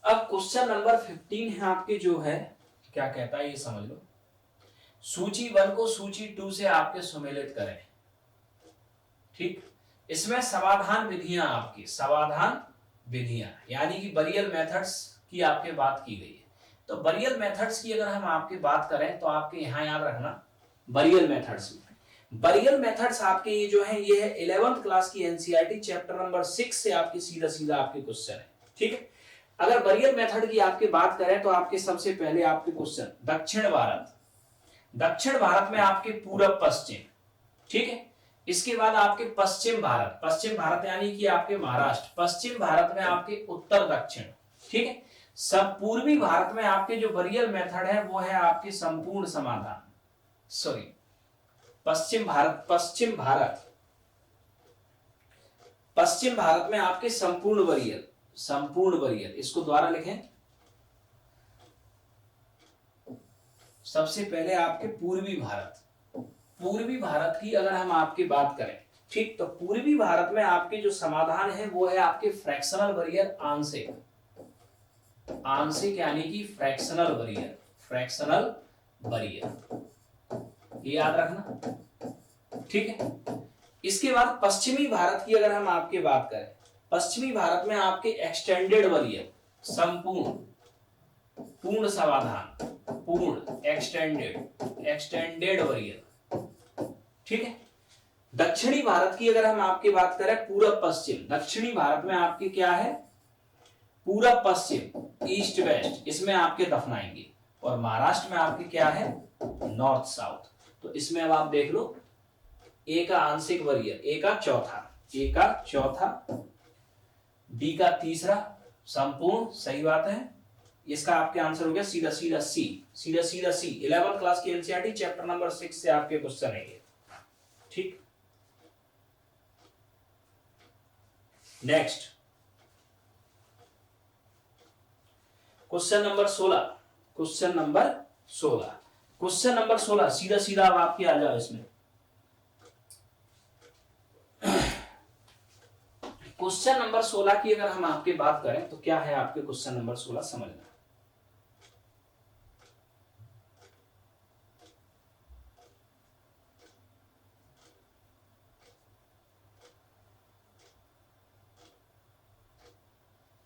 अब क्वेश्चन नंबर 15 है आपके, जो है क्या कहता है ये समझ लो। सूची 1 को सूची 2 से आपके सुमेलित करें। ठीक, इसमें समाधान विधियां आपकी, समाधान विधियां यानी कि बरियल मेथड्स की आपके बात की गई है। तो बरियल मेथड्स की अगर हम आपकी बात करें तो आपके यहां याद रखना, बरियल मेथड्स में, बरियल मेथड्स आपके ये जो है, ये है 11th क्लास की एनसीईआरटी चैप्टर नंबर 6 से आपके सीधा सीधा आपके क्वेश्चन है। ठीक है, अगर बरियल मेथड की आपकी बात करें तो आपके सबसे पहले आपके क्वेश्चन दक्षिण भारत, दक्षिण भारत में आपके पूरब पश्चिम। ठीक है, इसके बाद आपके पश्चिम भारत, पश्चिम भारत यानी कि आपके महाराष्ट्र, पश्चिम भारत में आपके उत्तर दक्षिण। ठीक है, सब पूर्वी भारत में आपके जो बरियल मेथड है वो है आपके संपूर्ण समाधान, सॉरी पश्चिम भारत, पश्चिम भारत, पश्चिम भारत में आपके संपूर्ण बरियल, संपूर्ण बरियल, इसको द्वारा लिखें। सबसे पहले आपके पूर्वी भारत, पूर्वी भारत की अगर हम आपकी बात करें, ठीक, तो पूर्वी भारत में आपके जो समाधान है वो है आपके फ्रैक्शनल वरियर, आंशिक, आंशिक यानी कि फ्रैक्शनल वरियर, फ्रैक्शनल वरियर, ये याद रखना, ठीक है। इसके बाद पश्चिमी भारत की अगर हम आपकी बात करें, पश्चिमी भारत में आपके एक्सटेंडेड वरियर, संपूर्ण, पूर्ण समाधान, पूर्ण, एक्सटेंडेड, एक्सटेंडेड वरियर, ठीक है। दक्षिणी भारत की अगर हम आपकी बात करें, पूरब पश्चिम, दक्षिणी भारत में आपके क्या है, पूरब पश्चिम, ईस्ट वेस्ट, इसमें आपके दफनाएंगे। और महाराष्ट्र में आपके क्या है, नॉर्थ साउथ। तो इसमें अब आप देख लो, ए का आंशिक वरियर, ए का चौथा, ए का चौथा, बी का तीसरा, संपूर्ण, सही बात है। इसका आपके आंसर हो गया सीधा सीधा सी, सीधा सीधा सी। 11th क्लास की एनसीईआरटी चैप्टर नंबर 6 से आपके क्वेश्चन है ये, ठीक। Next question number 16, question number 16, question number 16 सीधा सीधा अब आपके आ जाओ इसमें। क्वेश्चन नंबर 16 की अगर हम आपकी बात करें तो क्या है आपके क्वेश्चन नंबर 16 समझना।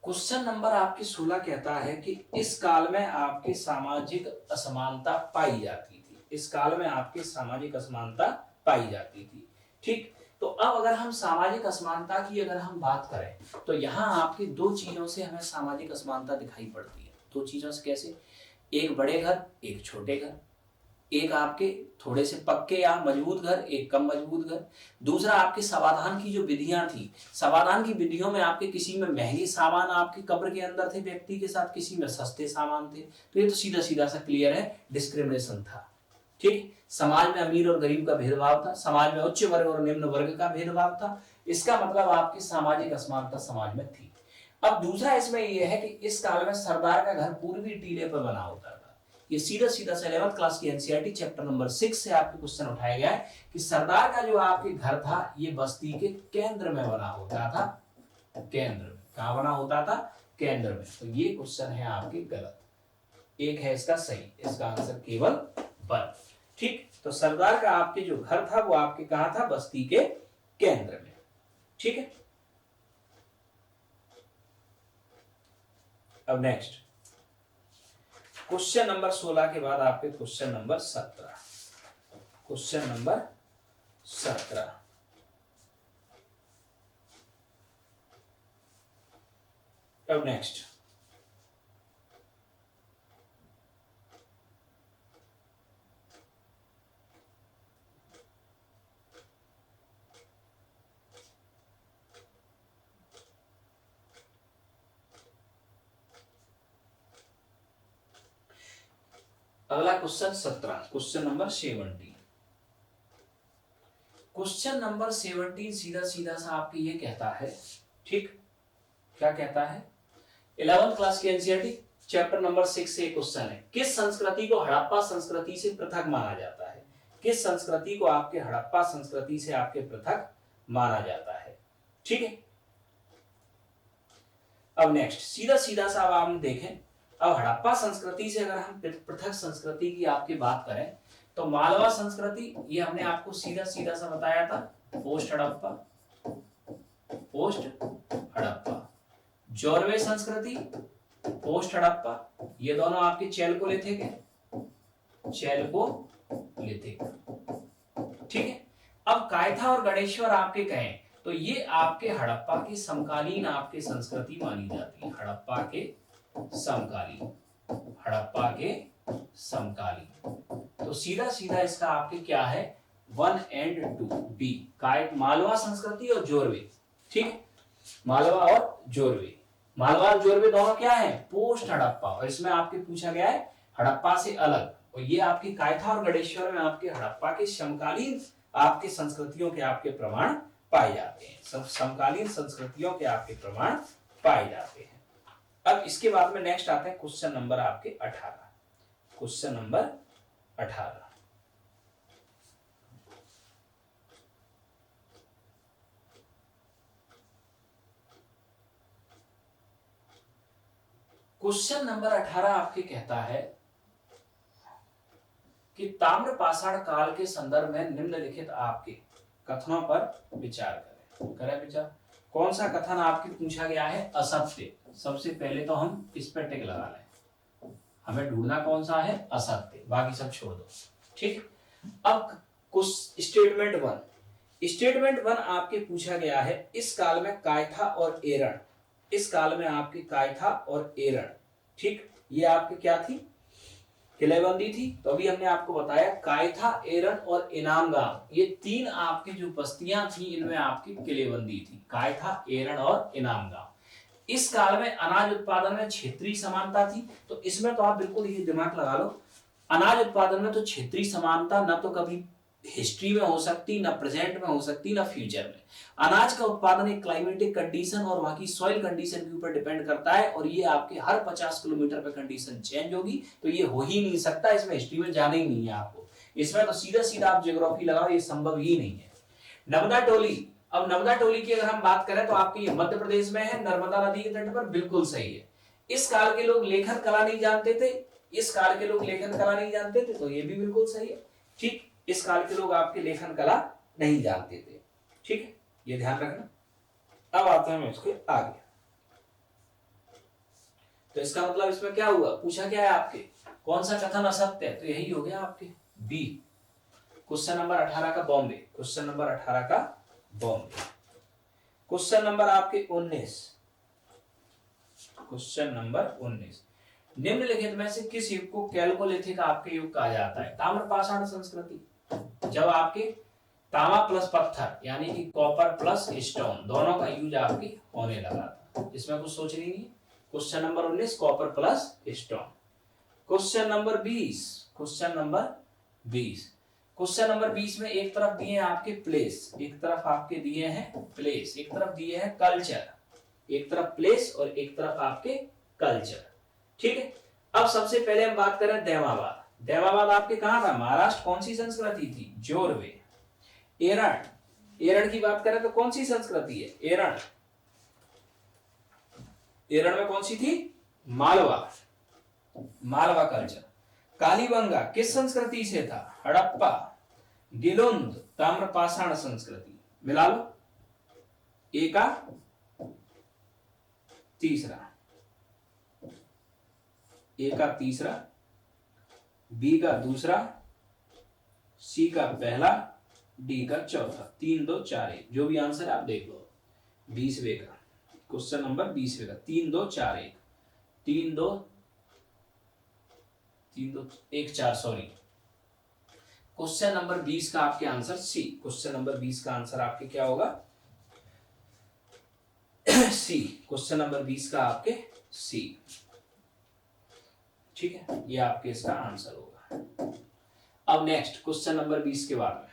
क्वेश्चन नंबर आपकी 16 कहता है कि इस काल में आपकी सामाजिक असमानता पाई जाती थी, इस काल में आपकी सामाजिक असमानता पाई जाती थी, ठीक। तो अब अगर हम सामाजिक असमानता की अगर हम बात करें तो यहाँ आपकी दो चीजों से हमें सामाजिक असमानता दिखाई पड़ती है। दो चीजों से कैसे, एक बड़े घर, एक छोटे घर, एक आपके थोड़े से पक्के या मजबूत घर, एक कम मजबूत घर। दूसरा आपके समाधान की जो विधियां थी, समाधान की विधियों में आपके किसी में महंगे सामान आपके कब्र के अंदर थे व्यक्ति के साथ, किसी में सस्ते सामान थे। तो ये तो सीधा सीधा सा क्लियर है, डिस्क्रिमिनेशन था, ठीक। समाज में अमीर और गरीब का भेदभाव था, समाज में उच्च वर्ग और निम्न वर्ग का भेदभाव था। इसका मतलब आपकी सामाजिक असमानता समाज में थी। अब दूसरा इसमें यह है कि इस काल में सरदार का घर पूर्वी टीले पर बना होता था। ये सीधा सीधा से 11th क्लास की एनसीईआरटी चैप्टर नंबर 6 से आपके क्वेश्चन उठाया गया है कि सरदार का जो आपके घर था ये बस्ती के केंद्र में बना होता था, केंद्र में। कहां बना होता था, केंद्र में। तो ये क्वेश्चन है आपके गलत, एक है इसका सही, इसका आंसर केवल वन, ठीक। तो सरदार का आपके जो घर था वो आपके कहां था, बस्ती के केंद्र में, ठीक है। अब नेक्स्ट क्वेश्चन नंबर 16 के बाद आपके क्वेश्चन नंबर 17, क्वेश्चन नंबर 17। अब नेक्स्ट अगला question 17, question number 17। Question number 17 सीधा सीधा सा आपके ये कहता है, ठीक, क्या कहता है, 11th क्लास की एनसीईआरटी चैप्टर नंबर 6 से क्वेश्चन है, किस संस्कृति को हड़प्पा संस्कृति से पृथक माना जाता है, किस संस्कृति को आपके हड़प्पा संस्कृति से आपके पृथक माना जाता है, ठीक है। अब नेक्स्ट सीधा सीधा सा अब हम देखें, अब हड़प्पा संस्कृति से अगर हम पृथक संस्कृति की आपकी बात करें तो मालवा संस्कृति, ये हमने आपको सीधा सीधा सा बताया था, पोस्ट हड़प्पा, पोस्ट हड़प्पा। जोरवे संस्कृति, पोस्ट हड़प्पा, ये दोनों आपके चैल्कोलिथिक है, चैल्कोलिथिक, ठीक है। अब कायथा और गणेश्वर आपके कहें तो ये आपके हड़प्पा की समकालीन आपके संस्कृति मानी जाती है, हड़प्पा के समकालीन, हड़प्पा के समकालीन। तो सीधा सीधा इसका आपके क्या है, 1 and 2 बी, मालवा संस्कृति और जोरवे, ठीक। मालवा और जोरवे, मालवा और जोरवे दोनों क्या है, पोस्ट हड़प्पा, और इसमें आपके पूछा गया है हड़प्पा से अलग। और ये आपकी कायथा और गणेश्वर में आपके हड़प्पा के समकालीन आपके संस्कृतियों के आपके प्रमाण पाए जाते हैं, समकालीन संस्कृतियों के आपके प्रमाण पाए जाते हैं। अब इसके बाद में नेक्स्ट आते हैं क्वेश्चन नंबर आपके 18, क्वेश्चन नंबर 18। क्वेश्चन नंबर 18 आपके कहता है कि ताम्र पाषाण काल के संदर्भ में निम्नलिखित आपके कथनों पर विचार करें। करें विचार। कौन सा कथन आपके पूछा गया है? असत्य। सबसे पहले तो हम इस पर टिक लगा लें, हमें ढूंढना कौन सा है? असत्य, बाकी सब छोड़ दो। ठीक। अब कुछ स्टेटमेंट वन आपके पूछा गया है, इस काल में कायथा और एरण, इस काल में आपकी कायथा और एरण, ठीक, ये आपकी क्या थी? किलेबंदी थी। तो अभी हमने आपको बताया कायथा, एरन और इनामगाम, ये तीन आपकी जो बस्तियां थी इनमें आपकी किलेबंदी थी, कायथा, एरन और इनामगाम। इस काल में अनाज उत्पादन में क्षेत्रीय समानता थी। तो इसमें तो आप बिल्कुल ये दिमाग लगा लो, अनाज उत्पादन में तो क्षेत्रीय समानता न तो कभी हिस्ट्री में हो सकती, ना प्रेजेंट में हो सकती, ना फ्यूचर में। अनाज का उत्पादन एक क्लाइमेटिक कंडीशन और वहां की सॉइल कंडीशन के ऊपर डिपेंड करता है, और ये आपके हर 50 किलोमीटर पे कंडीशन चेंज होगी, तो ये हो ही नहीं सकता, इसमें हिस्ट्री में जाना ही नहीं है आपको। इसमें तो सीधा सीधा आप ज्योग्राफी लगाओ, ये संभव ही नहीं है। नर्मदा टोली, अब नर्मदा टोली की अगर हम बात करें तो आपकी ये मध्य प्रदेश में है, नर्मदा नदी के तट पर, बिल्कुल सही है। इस काल के लोग लेखन कला नहीं जानते थे, इस काल के लोग लेखन कला नहीं जानते थे, तो ये भी बिल्कुल सही है। ठीक, इस काल के लोग आपके लेखन कला नहीं जानते थे। ठीक है, ये ध्यान रखना। अब आते हैं इसके आगे। तो इसका मतलब इसमें क्या हुआ? पूछा क्या है आपके, कौन सा कथन असत्य है? तो यही हो गया आपके बी, क्वेश्चन नंबर 18 का बॉम्बे। क्वेश्चन नंबर 18 का बॉम्बे। क्वेश्चन नंबर आपके 19, क्वेश्चन नंबर 19, निम्नलिखित में से किस युग को कैल्कोलिथिक आपके युग कहा जाता है? ताम्रपाषाण संस्कृति, जब आपके तांबा प्लस पत्थर यानी कि कॉपर प्लस स्टोन दोनों का यूज आपकी होने लगा था। इसमें कुछ सोच रही नहीं। Question number 19 copper plus stone. Question number 20, question number 20, question number 20 में एक तरफ दिए हैं आपके प्लेस, एक तरफ आपके दिए हैं प्लेस, एक तरफ दिए हैं कल्चर, एक तरफ प्लेस और एक तरफ आपके कल्चर। ठीक है। अब सबसे पहले हम बात करें देवाबाद। देवाबाद आपके कहां था? महाराष्ट्र। कौन सी संस्कृति थी? जोरवे। एरण, एरण की बात करें तो कौन सी संस्कृति है? एरण, एरण में कौन सी थी? मालवा, मालवा कल्चर। कालीबंगा किस संस्कृति से था? हड़प्पा। गिलुंद ताम्रपाषाण संस्कृति। मिला लो, ए का तीसरा, ए का तीसरा, बी का दूसरा, सी का पहला, डी का चौथा। 3 2 4 1, जो भी आंसर आप देख लो। 20वें का क्वेश्चन नंबर 20वें का 3 2 4 1, 3 2 1 4, सॉरी। क्वेश्चन नंबर 20 का आपके आंसर सी। क्वेश्चन नंबर 20 का आंसर आपके क्या होगा? सी। क्वेश्चन नंबर 20 का आपके सी। ठीक है, ये आपके इसका आंसर होगा। अब नेक्स्ट क्वेश्चन नंबर 20 के बाद में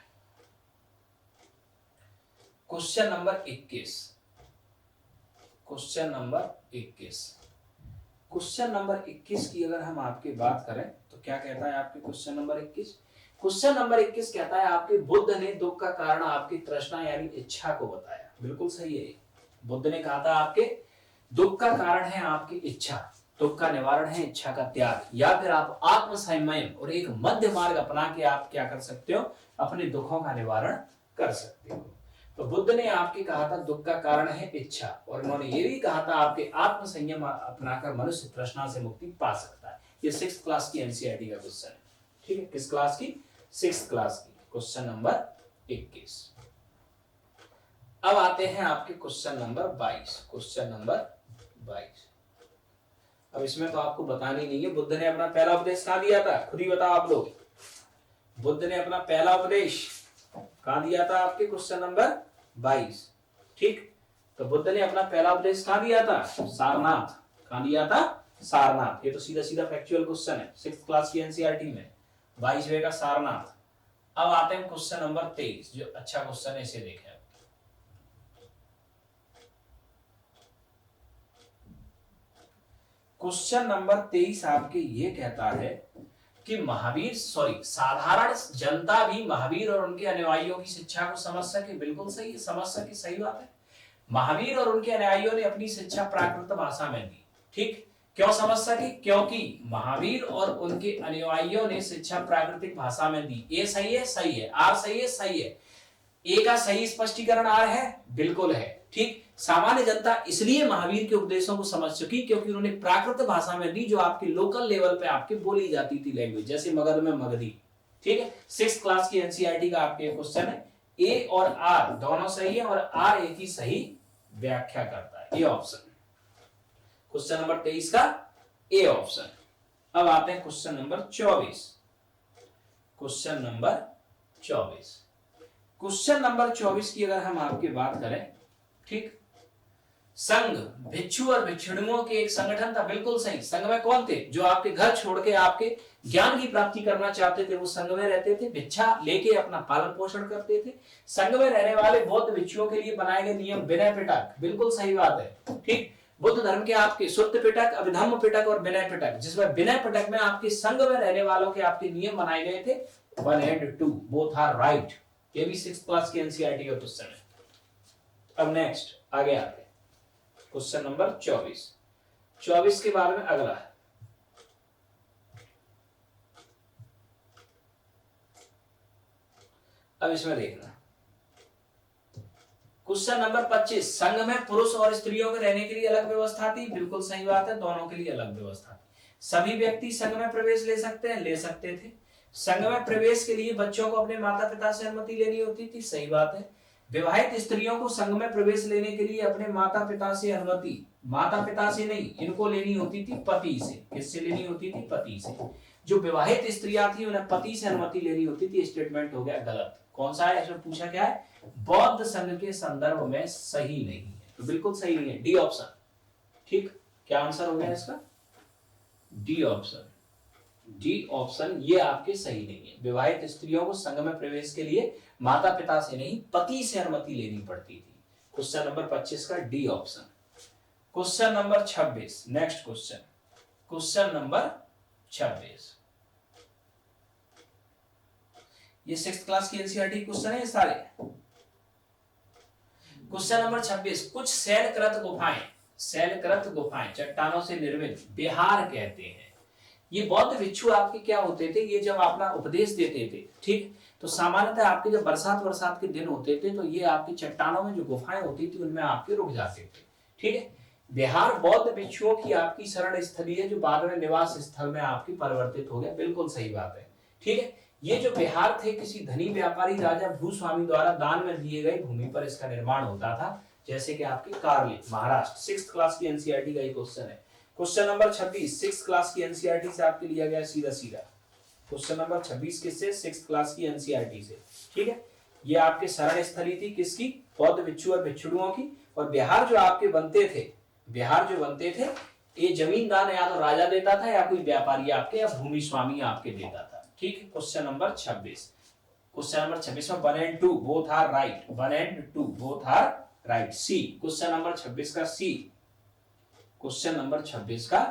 question number 21, question number 21, question number 21 की अगर हम आपकी बात करें तो क्या कहता है आपके क्वेश्चन नंबर 21? क्वेश्चन नंबर 21 कहता है आपके बुद्ध ने दुख का कारण आपकी तृष्णा यानी इच्छा को बताया। बिल्कुल सही है। बुद्ध ने कहा था आपके दुख का कारण है आपकी इच्छा, दुख का निवारण है इच्छा का त्याग, या फिर आप आत्म संयम और एक मध्य मार्ग अपना के आप क्या कर सकते हो? अपने दुखों का निवारण कर सकते हो। तो बुद्ध ने आपके कहा था दुख का कारण है इच्छा, और उन्होंने ये भी कहा था आपके आत्म संयम अपनाकर मनुष्य तृष्णा से मुक्ति पा सकता है। ये 6th क्लास की एनसीईआरटी का क्वेश्चन है। ठीक है, किस क्लास की? 6th क्लास की, क्वेश्चन नंबर 21। अब आते हैं आपके क्वेश्चन नंबर 22, क्वेश्चन नंबर 22। अब इसमें तो आपको बताना ही नहीं है, बुद्ध ने अपना पहला उपदेश कहां दिया था? खुद ही बताओ आप लोग। बुद्ध ने अपना पहला उपदेश कहां दिया था? आपके क्वेश्चन नंबर 22। ठीक, तो बुद्ध ने अपना पहला उपदेश कहां दिया था? सारनाथ। कहां दिया था? सारनाथ। ये तो सीधा सीधा फैक्चुअल क्वेश्चन है 6th क्लास की एनसीईआरटी में। 22वें का सारनाथ। अब आते हैं क्वेश्चन नंबर 23, जो अच्छा क्वेश्चन है, इसे देखें। क्वेश्चन नंबर 23 आपके ये कहता है कि साधारण जनता भी महावीर और उनके अनुयायियों की शिक्षा को समझ सके। बिल्कुल सही है, समझ सके, सही बात है। महावीर और उनके अनुयायियों ने अपनी शिक्षा प्राकृत भाषा में दी। ठीक, क्यों समझ सके? क्योंकि महावीर और उनके अनुयायियों ने शिक्षा प्राकृतिक भाषा में दी। ए सही है, सही है। आर सही है, सही है। ए का सही स्पष्टीकरण आर है, बिल्कुल है। ठीक, सामान्य जनता इसलिए महावीर के उपदेशों को समझ चुकी क्योंकि उन्होंने प्राकृत भाषा में दी, जो आपके लोकल लेवल पे आपके बोली जाती थी लैंग्वेज, जैसे मगध में मगधी। ठीक है, 6th क्लास की एनसीईआरटी का आपके क्वेश्चन है। ए और आर दोनों सही है और आर ए की सही व्याख्या करता है, ये ऑप्शन। क्वेश्चन नंबर 23 का ए ऑप्शन। अब आते हैं question number 24। Question number 24, question number 24 की अगर हम आपकी बात करें, ठीक, संघ भिक्षु और भिक्षुणियों के एक संगठन था, बिल्कुल सही। संघ में कौन थे? जो आपके घर छोड़ के आपके ज्ञान की प्राप्ति करना चाहते थे, वो संघ में रहते थे, भिक्षा लेके अपना पालन पोषण करते थे। संघ में रहने वाले बौद्ध भिक्षुओं के लिए बनाए गए नियम विनय पिटक, बिल्कुल सही बात है। ठीक, बुद्ध धर्म के आपके सुत्त पिटक, अभिधम्म पिटक और विनय पिटक, जिसमें विनय पिटक में आपके संघ में रहने वालों के आपके नियम बनाए गए थे। 1 and 2 बोथ आर राइट। ये भी 6th क्लास की एनसीईआरटी का क्वेश्चन है। अब नेक्स्ट आगे आते हैं, क्वेश्चन नंबर 24। 24 के बारे में अगला है, अब इसमें देखना क्वेश्चन नंबर 25। संघ में पुरुष और स्त्रियों के रहने के लिए अलग व्यवस्था थी, बिल्कुल सही बात है, दोनों के लिए अलग व्यवस्था थी। सभी व्यक्ति संघ में प्रवेश ले सकते हैं, ले सकते थे। संघ में प्रवेश के लिए बच्चों को अपने माता पिता से अनुमति लेनी होती थी, सही बात है। विवाहित स्त्रियों को संघ में प्रवेश लेने के लिए अपने माता पिता से अनुमति, माता पिता से नहीं, इनको लेनी होती थी पति से। किससे लेनी होती थी? पति से। जो विवाहित स्त्रियां थी उन्हें पति से अनुमति लेनी होती थी। स्टेटमेंट हो गया गलत। कौन सा है? इसमें पूछा क्या है? बौद्ध संघ के संदर्भ में सही नहीं है, तो बिल्कुल सही नहीं है, डी ऑप्शन। ठीक, क्या आंसर हो गया इसका? D option. डी ऑप्शन ये आपके सही नहीं है। विवाहित स्त्रियों को संघ में प्रवेश के लिए माता पिता से नहीं, पति से अनुमति लेनी पड़ती थी। क्वेश्चन नंबर 25 का D option. Question number 26, next question, question number 26। ये 6th क्लास की एनसीईआरटी क्वेश्चन है सारे। क्वेश्चन नंबर 26, कुछ शैलकृत गुफाएं, शैलकृत गुफाएं चट्टानों से निर्मित बिहार कहते हैं। ये बौद्ध भिक्षु आपके क्या होते थे? ये जब अपना उपदेश देते थे, ठीक, तो सामान्यतः आपके जब बरसात के दिन होते थे तो ये आपकी चट्टानों में जो गुफाएं होती थी उनमें आपके रुक जाते थे। ठीक है, बिहार बौद्ध भिक्षुओं की आपकी शरण स्थली है, जो बाद में निवास स्थल में आपकी परिवर्तित हो गया, बिल्कुल सही बात है। ठीक है, ये जो बिहार थे किसी धनी व्यापारी राजा भूस्वामी द्वारा दान में दिए गए भूमि पर इसका निर्माण होता था, जैसे कि आपके कार्ले, महाराष्ट्र। 6th क्लास की एनसीईआरटी का ये क्वेश्चन है। क्वेश्चन नंबर 26 6th क्लास की एनसीईआरटी से आपके लिया गया सीधा सीधा। क्वेश्चन नंबर 26 किससे? 6th क्लास की एनसीईआरटी से। ठीक है, ये आपके शरण स्थली थी किसकी? बौद्ध भिक्षु और भिक्षुणियों की। और बिहार जो आपके बनते थे, बिहार जो बनते थे, ये जमीनदार या तो राजा देता था या कोई व्यापारी आपके या भूमि स्वामी आपके देता था। ठीक है, क्वेश्चन नंबर 26। क्वेश्चन नंबर 26 में 1 and 2 both are right, 1 and 2 both are right, C. Question number 26 का सी, क्वेश्चन नंबर 26 का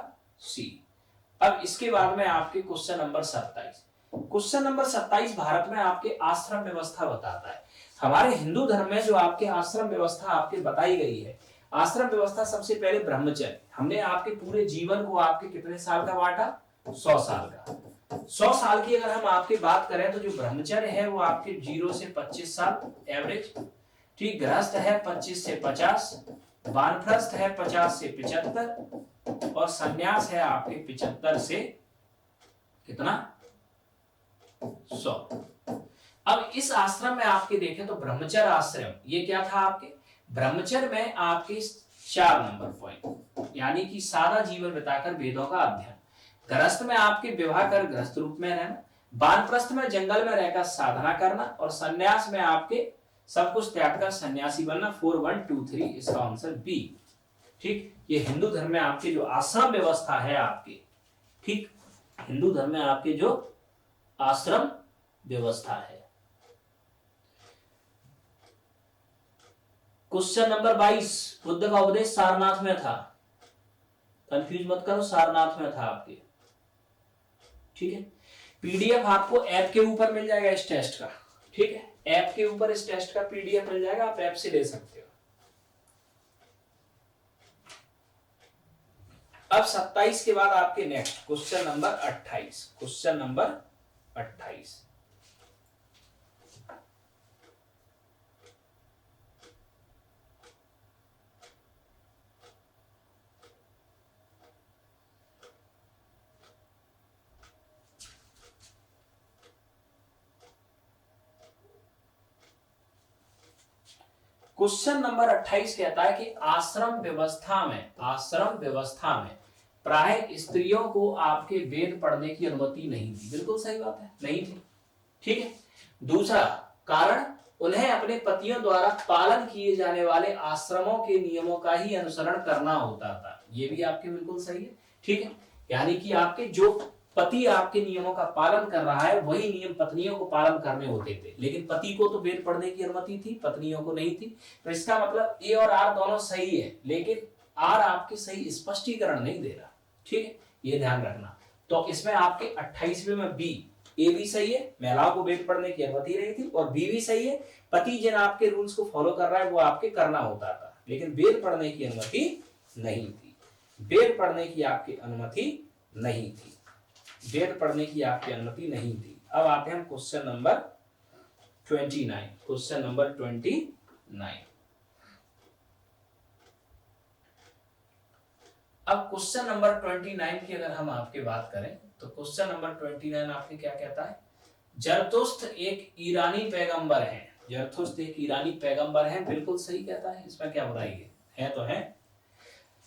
सी। अब इसके बाद में आपके question number 27। Question number 27 Bharat में आपके आश्रम व्यवस्था बताता है। हमारे हिंदू धर्म में जो आपके आश्रम व्यवस्था आपके बताई गई है, आश्रम व्यवस्था सबसे पहले ब्रह्मचर्य। हमने आपके पूरे जीवन को आपके कितने साल का बांटा? 100 साल का। 100 साल की अगर हम आपकी बात करें तो जो ब्रह्मचर्य है वो आपके 0 से 25 साल एवरेज। ठीक, गृहस्थ है 25 से 50, वानप्रस्थ है 50 से 75 और संन्यास है आपके 75 से कितना? 100। अब इस आश्रम में आपके देखें तो ब्रह्मचर्य आश्रम, ये क्या था आपके? ब्रह्मचर्य में आपके 4 नंबर पॉइंट, यानी कि सादा जीवन बिताकर वेदों का अध्ययन। गृहस्थ में आपके विवाह कर गृहस्थ रूप में रहना, वानप्रस्थ में जंगल में रहकर साधना करना और संन्यास में आपके सब कुछ त्याग कर सन्यासी बनना। 4 1 2 3 इसका आंसर बी। ठीक, ये हिंदू धर्म में आपकी जो आश्रम व्यवस्था है आपकी, ठीक, हिंदू धर्म में आपके जो आश्रम व्यवस्था है। क्वेश्चन नंबर 22, बुद्ध का उपदेश सारनाथ में था। कंफ्यूज मत करो, सारनाथ में था आपके। ठीक है, पीडीएफ आपको ऐप के ऊपर मिल जाएगा इस टेस्ट का। ठीक है, ऐप के ऊपर इस टेस्ट का पीडीएफ मिल जाएगा, आप ऐप से ले सकते हो। अब 27 के बाद आपके next question number 28, question number 28। Question number 28 कहता है कि आश्रम व्यवस्था में प्राय स्त्रियों को आपके वेद पढ़ने की अनुमति नहीं थी। बिल्कुल सही बात है, नहीं थी। ठीक है। दूसरा कारण, उन्हें अपने पतियों द्वारा पालन किए जाने वाले आश्रमों के नियमों का ही अनुसरण करना होता था। ये भी आपके बिल्कुल सही है। ठीक है। यानी कि आपके जो पति आपके नियमों का पालन कर रहा है वही नियम पत्नियों को पालन करने होते थे, लेकिन पति को तो वेद पढ़ने की अनुमति थी, पत्नियों को नहीं थी। तो इसका मतलब ए और आर दोनों सही है, लेकिन आर आपके सही स्पष्टीकरण नहीं दे रहा। ठीक है, ये ध्यान रखना। तो इसमें आपके 28वें में बी, ए भी सही है, महिलाओं को वेद पढ़ने की अनुमति नहीं थी, और बी भी सही है, पति जिन आपके रूल्स को फॉलो कर रहा है वो आपके करना होता था, लेकिन वेद पढ़ने की अनुमति नहीं थी। वेद पढ़ने की आपकी अनुमति नहीं थी, वेद पढ़ने की आपकी अनुमति नहीं थी। अब आते हैं क्वेश्चन नंबर 29, क्वेश्चन नंबर 29। अब क्वेश्चन नंबर 29 की अगर हम आपके बात करें तो क्वेश्चन नंबर 29 आपके क्या कहता है? जरतुस्त एक ईरानी पैगंबर है। जरतुस्त एक ईरानी पैगंबर है, बिल्कुल सही कहता है, इसमें क्या बुराई है तो है।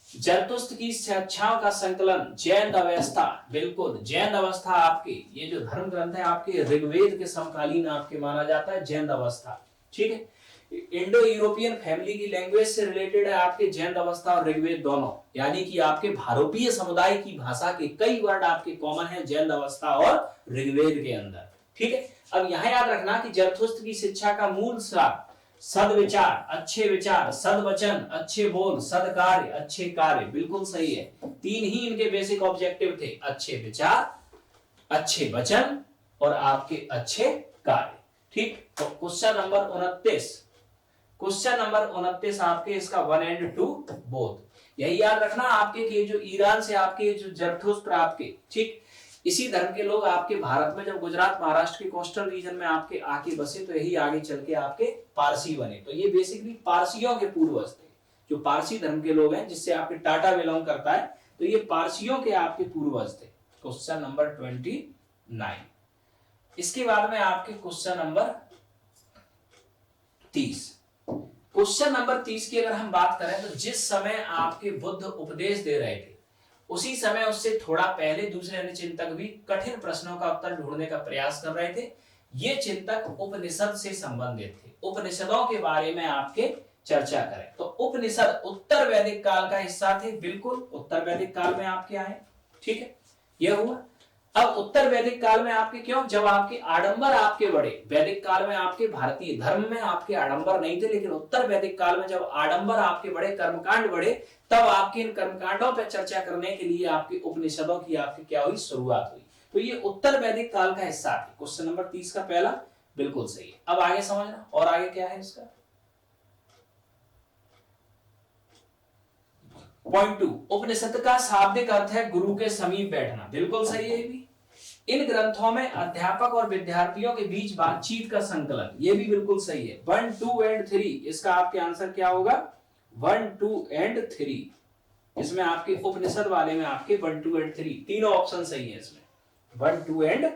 जरतुस्त की शिक्षाओं का संकलन जैन अवस्था, बिल्कुल जैन अवस्था आपके ये जो धर्म ग्रंथ है आपके ऋग्वेद के समकालीन आपके माना जाता है जैन अवस्था। ठीक है। इंडो यूरोपियन फैमिली की लैंग्वेज से रिलेटेड है आपके जैन अवस्था और ऋग्वेद दोनों, यानी कि आपके भारतीय समुदाय की भाषा के कई वर्ड आपके कॉमन है जैन अवस्था और ऋग्वेद के अंदर। ठीक है। अब यहां याद रखना कि जरथुस्त्र की शिक्षा का मूल सार सदविचार, अच्छे विचार, सदवचन, अच्छे बोल, सदकार्य, अच्छे कार्य, बिल्कुल सही है। तीन ही इनके बेसिक ऑब्जेक्टिव थे, अच्छे विचार, अच्छे वचन और आपके अच्छे कार्य। ठीक। तो क्वेश्चन नंबर 29, क्वेश्चन नंबर 29 आपके इसका 1 and 2 बोथ। यही याद रखना आपके कि जो ईरान से आपके जो जरथुस्त्र आपके, ठीक, इसी धर्म के लोग आपके भारत में जब गुजरात महाराष्ट्र के कोस्टल रीजन में आपके आके बसे तो यही आगे चल के आपके पारसी बने। तो ये बेसिकली पारसियों के पूर्वज थे, जो पारसी धर्म के लोग हैं जिससे आपके टाटा बिलोंग करता है, तो ये पारसियों के आपके पूर्वज थे। Question number 29। इसके बाद में आपके क्वेश्चन नंबर 30। क्वेश्चन नंबर 30 की अगर हम बात करें तो जिस समय आपके बुद्ध उपदेश दे रहे थे उसी समय उससे थोड़ा पहले दूसरे अन्य चिंतक भी कठिन प्रश्नों का उत्तर ढूंढने का प्रयास कर रहे थे। ये चिंतक उपनिषद से संबंधित थे। उपनिषदों के बारे में आपके चर्चा करें तो उपनिषद उत्तर वैदिक काल का हिस्सा थे, बिल्कुल उत्तर वैदिक काल में आपके आए। ठीक है, यह हुआ। अब उत्तर वैदिक काल में आपके क्यों? जब आपके आडंबर आपके बड़े, वैदिक काल में आपके भारतीय धर्म में आपके आडंबर नहीं थे, लेकिन उत्तर वैदिक काल में जब आडंबर आपके बड़े, कर्मकांड बढ़े, तब आपके इन कर्मकांडों पर चर्चा करने के लिए आपके उपनिषदों की आपकी क्या हुई? शुरुआत हुई। तो ये उत्तर वैदिक काल का हिस्सा है। क्वेश्चन नंबर 30 का पहला बिल्कुल सही है। अब आगे समझना, और आगे क्या है इसका? पॉइंट 2, उपनिषद का शाब्दिक अर्थ है गुरु के समीप बैठना, बिल्कुल सही है। भी इन ग्रंथों में अध्यापक और विद्यार्थियों के बीच बातचीत का संकलन, ये भी बिल्कुल सही है। 1, 2 and 3 इसका आपके आंसर क्या होगा? 1, 2 and 3। इसमें आपके उपनिषद वाले में आपके 1, 2 and 3 तीनों ऑप्शन सही है। इसमें 1, 2 and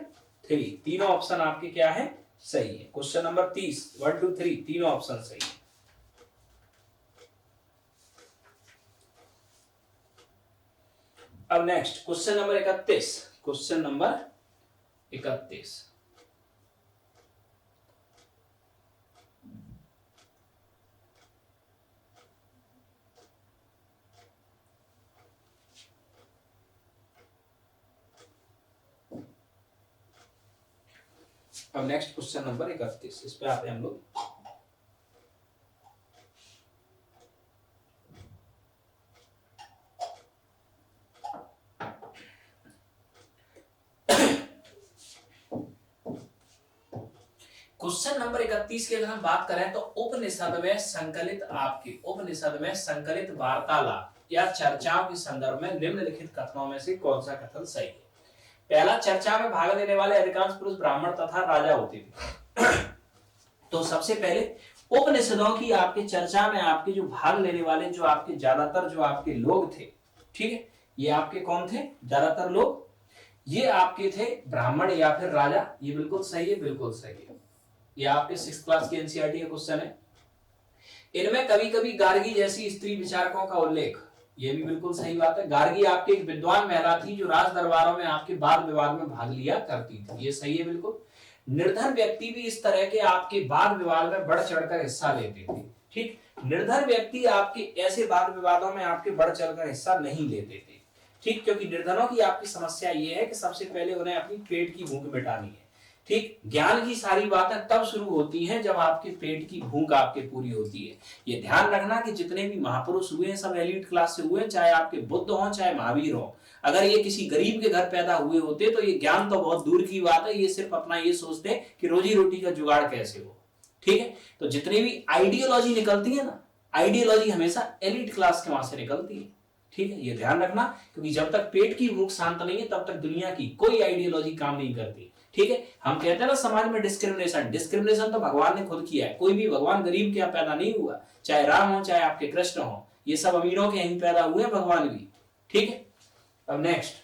3 तीनों ऑप्शन आपके क्या है? सही है। क्वेश्चन नंबर 30 1, 2, 3 तीनों ऑप्शन सही है। अब next question number 31, question number 31। अब नेक्स्ट क्वेश्चन नंबर 31, इस पे आते हैं हम लोग। क्वेश्चन नंबर 31 की अगर हम बात करें तो उपनिषद में संकलित आपकी, उपनिषद में संकलित वार्तालाप, या चर्चाओं के संदर्भ में निम्नलिखित कथनों में से कौन सा कथन सही है? पहला, चर्चा में भाग लेने वाले अधिकांश पुरुष ब्राह्मण तथा राजा होते थे। तो सबसे पहले उपनिषदों की आपके चर्चा में आपके जो भाग लेने वाले जो आपके ज्यादातर जो आपके लोग थे, ठीक है, ये आपके कौन थे? ज्यादातर लोग ये आपके थे ब्राह्मण या फिर राजा। ये बिल्कुल सही है, बिल्कुल सही है। ये आपके 6th क्लास की एनसीईआरटी का क्वेश्चन है। इनमें कभी कभी गार्गी जैसी स्त्री विचारकों का उल्लेख, ये भी बिल्कुल सही बात है। गार्गी आपके एक विद्वान महिला थी जो राज दरबारों में आपके वाद विवाद में भाग लिया करती थी, ये सही है बिल्कुल। निर्धन व्यक्ति भी इस तरह के आपके वाद विवाद में बढ़ चढ़कर हिस्सा लेते थे, ठीक। निर्धन व्यक्ति आपके ऐसे वाद विवादों में आपके बढ़ चढ़कर हिस्सा नहीं लेते थे, ठीक, क्योंकि निर्धनों की आपकी समस्या ये है कि सबसे पहले उन्हें अपनी पेट की भूख मिटानी है, ठीक। ज्ञान की सारी बातें तब शुरू होती हैं जब आपके पेट की भूख आपके पूरी होती है। ये ध्यान रखना कि जितने भी महापुरुष हुए हैं सब एलीट क्लास से हुए, चाहे आपके बुद्ध हो चाहे महावीर हो। अगर ये किसी गरीब के घर पैदा हुए होते तो ये ज्ञान तो बहुत दूर की बात है, ये सिर्फ अपना ये सोचते कि रोजी रोटी का जुगाड़ कैसे हो, ठीक है। तो जितनी भी आइडियोलॉजी निकलती है ना, आइडियोलॉजी हमेशा एलीट क्लास के वहां से निकलती है, ठीक है, ये ध्यान रखना। क्योंकि जब तक पेट की भूख शांत नहीं है तब तक दुनिया की कोई आइडियोलॉजी काम नहीं करती, ठीक है। हम कहते हैं ना समाज में डिस्क्रिमिनेशन, डिस्क्रिमिनेशन तो भगवान ने खुद किया है। कोई भी भगवान गरीब के यहाँ पैदा नहीं हुआ, चाहे राम हो चाहे आपके कृष्ण हो, ये सब अमीरों के यहीं पैदा हुए भगवान भी, ठीक है। अब नेक्स्ट,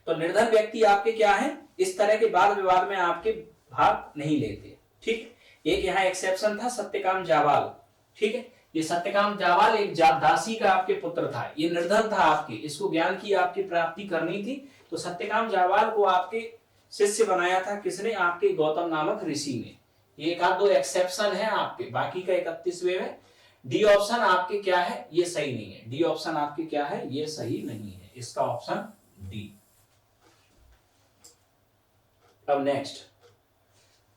तो निर्धन व्यक्ति आपके क्या है, इस तरह के वाद विवाद में आपके भाग नहीं लेते, ठीक। एक यहाँ एक्सेप्शन था सत्यकाम जावाल, ठीक है। ये सत्यकाम जावाल एक दासी का आपके पुत्र था, ये निर्धन था आपके, इसको ज्ञान की आपकी प्राप्ति करनी थी। तो सत्यकाम जावाल को आपके शिष्य बनाया था किसने? आपके गौतम नामक ऋषि ने। ये एक आध दो एक्सेप्शन है आपके, बाकी का 31वें में। डी ऑप्शन आपके क्या है? ये सही नहीं है। डी ऑप्शन आपके क्या है? ये सही नहीं है, इसका ऑप्शन डी। अब नेक्स्ट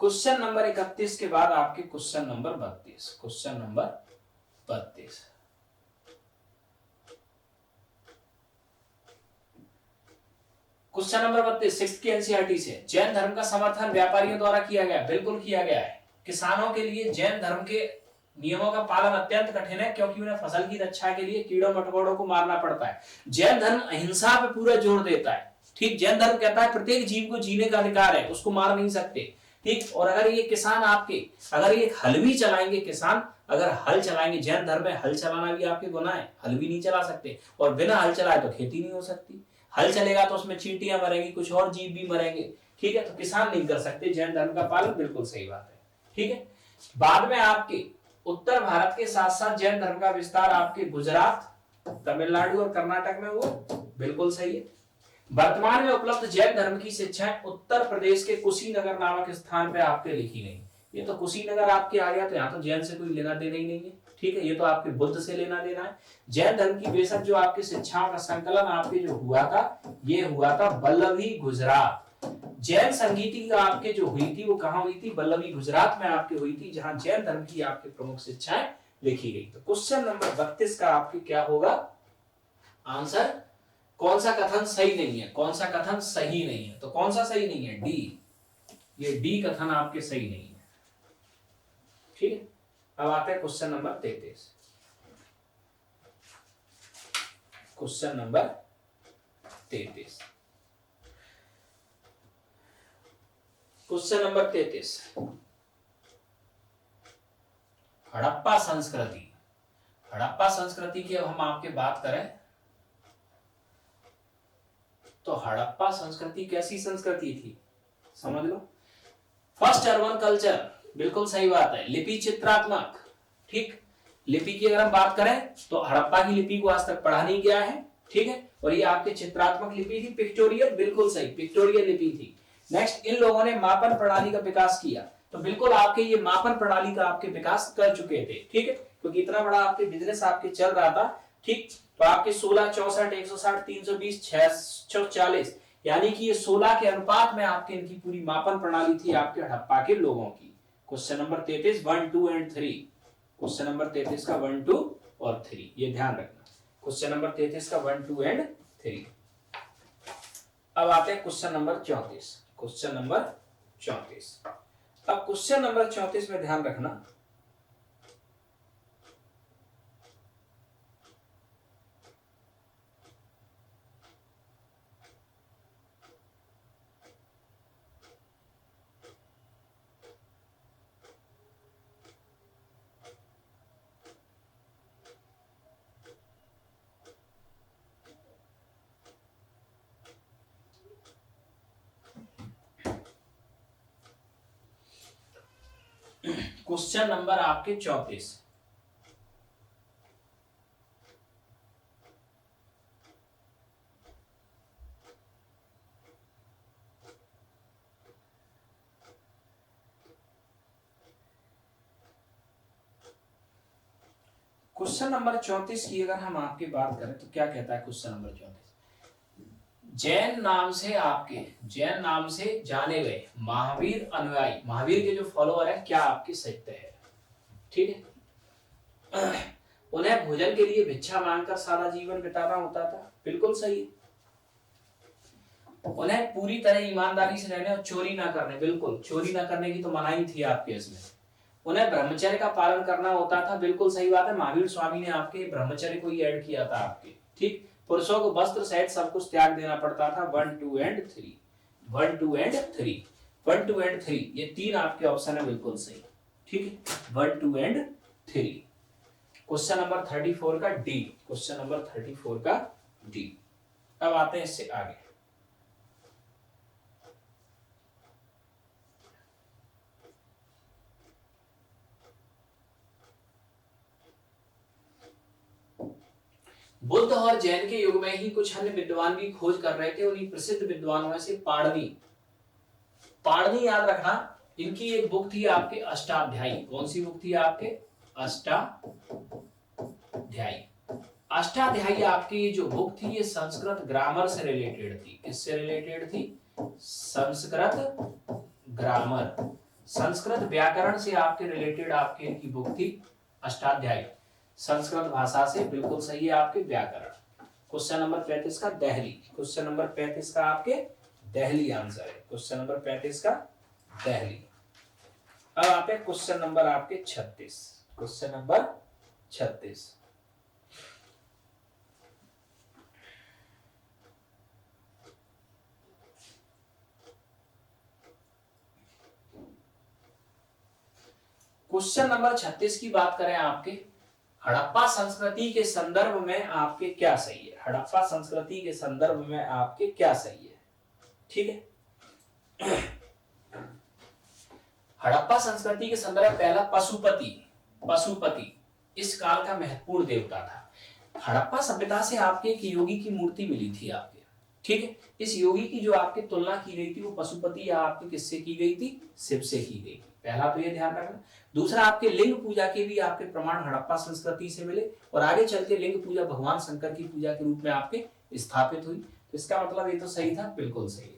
क्वेश्चन नंबर 31 के बाद आपके question number 32। Question number 32, question number 32 6th की एनसीईआरटी से। जैन धर्म का समर्थन व्यापारियों द्वारा किया गया, बिल्कुल किया गया है। किसानों के लिए जैन धर्म के नियमों का पालन अत्यंत कठिन है क्योंकि उन्हें फसल की रक्षा के लिए कीड़ों मकोड़ों को मारना पड़ता है। जैन धर्म अहिंसा पे पूरा जोर देता है, ठीक। जैन धर्म कहता है प्रत्येक जीव को जीने का अधिकार है, उसको मार नहीं सकते, ठीक। और अगर ये किसान आपके, अगर ये हल भी चलाएंगे, किसान अगर हल चलाएंगे, जैन धर्म में हल चलाना भी आपके गुनाह है, हल भी नहीं चला सकते। और बिना हल चलाए तो खेती नहीं हो सकती। हल चलेगा तो उसमें चींटियां मरेंगी, कुछ और जीव भी मरेंगे, ठीक है। तो किसान नहीं कर सकते जैन धर्म का पालन, बिल्कुल सही बात है, ठीक है। बाद में आपके उत्तर भारत के साथ साथ जैन धर्म का विस्तार आपके गुजरात, तमिलनाडु और कर्नाटक में हुआ, बिल्कुल सही है। वर्तमान में उपलब्ध जैन धर्म की शिक्षाएं उत्तर प्रदेश के कुशीनगर नामक स्थान पे आपके लिखी गई। ये तो कुशीनगर आपके आ गया, तो यहाँ तो जैन से कोई लेना देना ही नहीं है, ठीक है। ये तो आपके बुद्ध से लेना देना है। जैन धर्म की बेशक जो आपकी शिक्षाओं का संकलन आपके जो हुआ था, ये हुआ था बल्लभी गुजरात। जैन संगीति का आपके जो हुई थी वो कहाँ हुई थी? बल्लभी गुजरात में आपके हुई थी, जहां जैन धर्म की आपकी प्रमुख शिक्षाएं लिखी गई। तो क्वेश्चन नंबर 32 का आपके क्या होगा आंसर? कौन सा कथन सही नहीं है? कौन सा कथन सही नहीं है? तो कौन सा सही नहीं है? डी। ये डी कथन आपके सही नहीं है, ठीक है। अब आते हैं question number 33। Question number 33, question number 33, Harappa संस्कृति। हड़प्पा संस्कृति की अब हम आपके बात करें तो हड़प्पा संस्कृति कैसी संस्कृति थी समझ लो। फर्स्ट अर्बन कल्चर, बिल्कुल सही बात है। लिपि चित्रात्मक, ठीक। लिपि की अगर हम बात करें तो हड़प्पा की लिपि को आज तक पढ़ा नहीं गया है, ठीक है। और ये आपके चित्रात्मक लिपि थी, पिक्टोरियल, बिल्कुल सही, पिक्टोरियल लिपि थी। नेक्स्ट, इन लोगों ने मापन प्रणाली का विकास किया, तो बिल्कुल आपके ये मापन प्रणाली का आपके विकास कर चुके थे, ठीक है। क्योंकि इतना बड़ा आपके बिजनेस आपके चल रहा था, ठीक। तो आपके 16, 64, 160, 320, 640, यानी कि ये 16 के अनुपात में आपके इनकी पूरी मापन प्रणाली थी आपके हड़प्पा के लोगों की। Question number 33 1, 2 and 3। Question number 33 का 1, 2 और 3, ये ध्यान रखना। क्वेश्चन नंबर 33 का 1, 2 एंड 3। अब आते हैं क्वेश्चन नंबर 34। Question number 34। अब क्वेश्चन नंबर 34 में ध्यान रखना, क्वेश्चन नंबर आपके 34। क्वेश्चन नंबर 34 की अगर हम आपकी बात करें तो क्या कहता है क्वेश्चन नंबर 34? जैन नाम से जाने गए महावीर अनुयायी, महावीर के जो फॉलोअर है क्या आपके सत्य है? ठीक है। उन्हें भोजन के लिए भिक्षा मांगकर सारा जीवन बिताना होता था, बिल्कुल सही है। उन्हें पूरी तरह ईमानदारी से रहने और चोरी ना करने, बिल्कुल चोरी ना करने की तो मनाही थी आपके इसमें। उन्हें ब्रह्मचर्य का पालन करना होता था, बिल्कुल सही बात है। महावीर स्वामी ने आपके ब्रह्मचर्य को ही ऐड किया था आपके, ठीक। पुरुषों को वस्त्र सहित सब कुछ त्याग देना पड़ता था। 1 2 एंड 3, 1 2 एंड 3, 1 2 एंड 3, ये तीन आपके ऑप्शन है, बिल्कुल सही, ठीक है। 1 2 एंड 3। क्वेश्चन नंबर 34 का डी, क्वेश्चन नंबर 34 का डी। अब आते हैं इससे आगे। बुद्ध और जैन के युग में ही कुछ अन्य विद्वान भी खोज कर रहे थे। उन्हीं प्रसिद्ध विद्वानों में से पाणिनि, पाणिनि याद रखना, इनकी एक बुक थी आपके अष्टाध्यायी। कौन सी बुक थी आपके? अष्टाध्यायी। अष्टाध्यायी आपकी जो बुक थी ये संस्कृत ग्रामर से रिलेटेड थी। किससे रिलेटेड थी? संस्कृत ग्रामर, संस्कृत व्याकरण से आपके रिलेटेड आपकी इनकी बुक थी अष्टाध्यायी, संस्कृत भाषा से, बिल्कुल सही है आपके व्याकरण। क्वेश्चन नंबर 35 का दिल्ली, क्वेश्चन नंबर 35 का आपके दिल्ली आंसर है। क्वेश्चन नंबर 35 का दिल्ली। अब आते हैं क्वेश्चन नंबर आपके 36, क्वेश्चन नंबर 36। क्वेश्चन नंबर 36 की बात करें आपके हड़प्पा संस्कृति के संदर्भ में आपके क्या सही है? हड़प्पा संस्कृति के संदर्भ में आपके क्या सही है? ठीक है। हड़प्पा संस्कृति के संदर्भ में पहला पशुपति, पशुपति इस काल का महत्वपूर्ण देवता था। हड़प्पा सभ्यता से आपके एक योगी की मूर्ति मिली थी आपके, ठीक है। इस योगी की जो आपकी तुलना की गई थी वो पशुपति या आपके किससे की गई थी? शिव से की गई थी। पहला तो ये ध्यान रखना। दूसरा आपके लिंग पूजा के भी आपके प्रमाण हड़प्पा संस्कृति से मिले और आगे चलते लिंग पूजा भगवान शंकर की पूजा के रूप में आपके स्थापित हुई। तो इसका मतलब ये तो सही था, बिल्कुल सही है।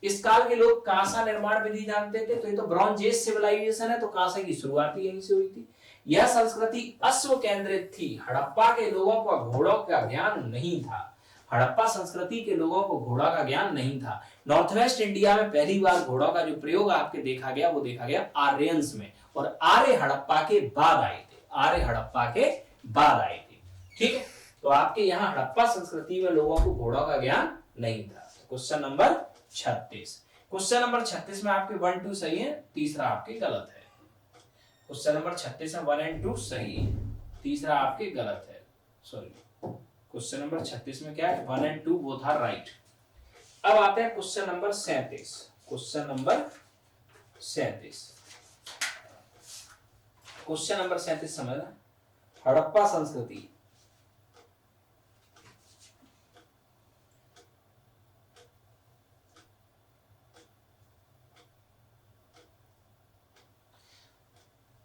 इस काल के लोग कांसा निर्माण विधि जानते थे, तो ये तो ब्रॉन्ज एज सिविलाइजेशन है, तो कांसा की शुरुआत यहीं से हुई थी। यह संस्कृति अश्व केंद्रित थी। हड़प्पा के लोगों को घोड़ों का ज्ञान नहीं था। हड़प्पा संस्कृति के लोगों को घोड़ा का ज्ञान नहीं था। नॉर्थ वेस्ट इंडिया में पहली बार घोड़ों का जो प्रयोग आपके देखा गया वो देखा गया आर्यंस में, और आर्य हड़प्पा के बाद आए थे, आर्य हड़प्पा के बाद आए थे, ठीक है। तो आपके यहाँ हड़प्पा संस्कृति में लोगों को घोड़ों का ज्ञान नहीं था। क्वेश्चन नंबर 36, क्वेश्चन नंबर 36 में आपके 1 2 सही है, तीसरा आपके गलत है। क्वेश्चन नंबर 36 में 1 और 2 सही है, तीसरा आपके गलत है, सॉरी। क्वेश्चन नंबर 36 में क्या है? 1 और 2 बोथ आर राइट। अब आते हैं question number 37, question number 37। Question number 37 समझना, हड़प्पा संस्कृति।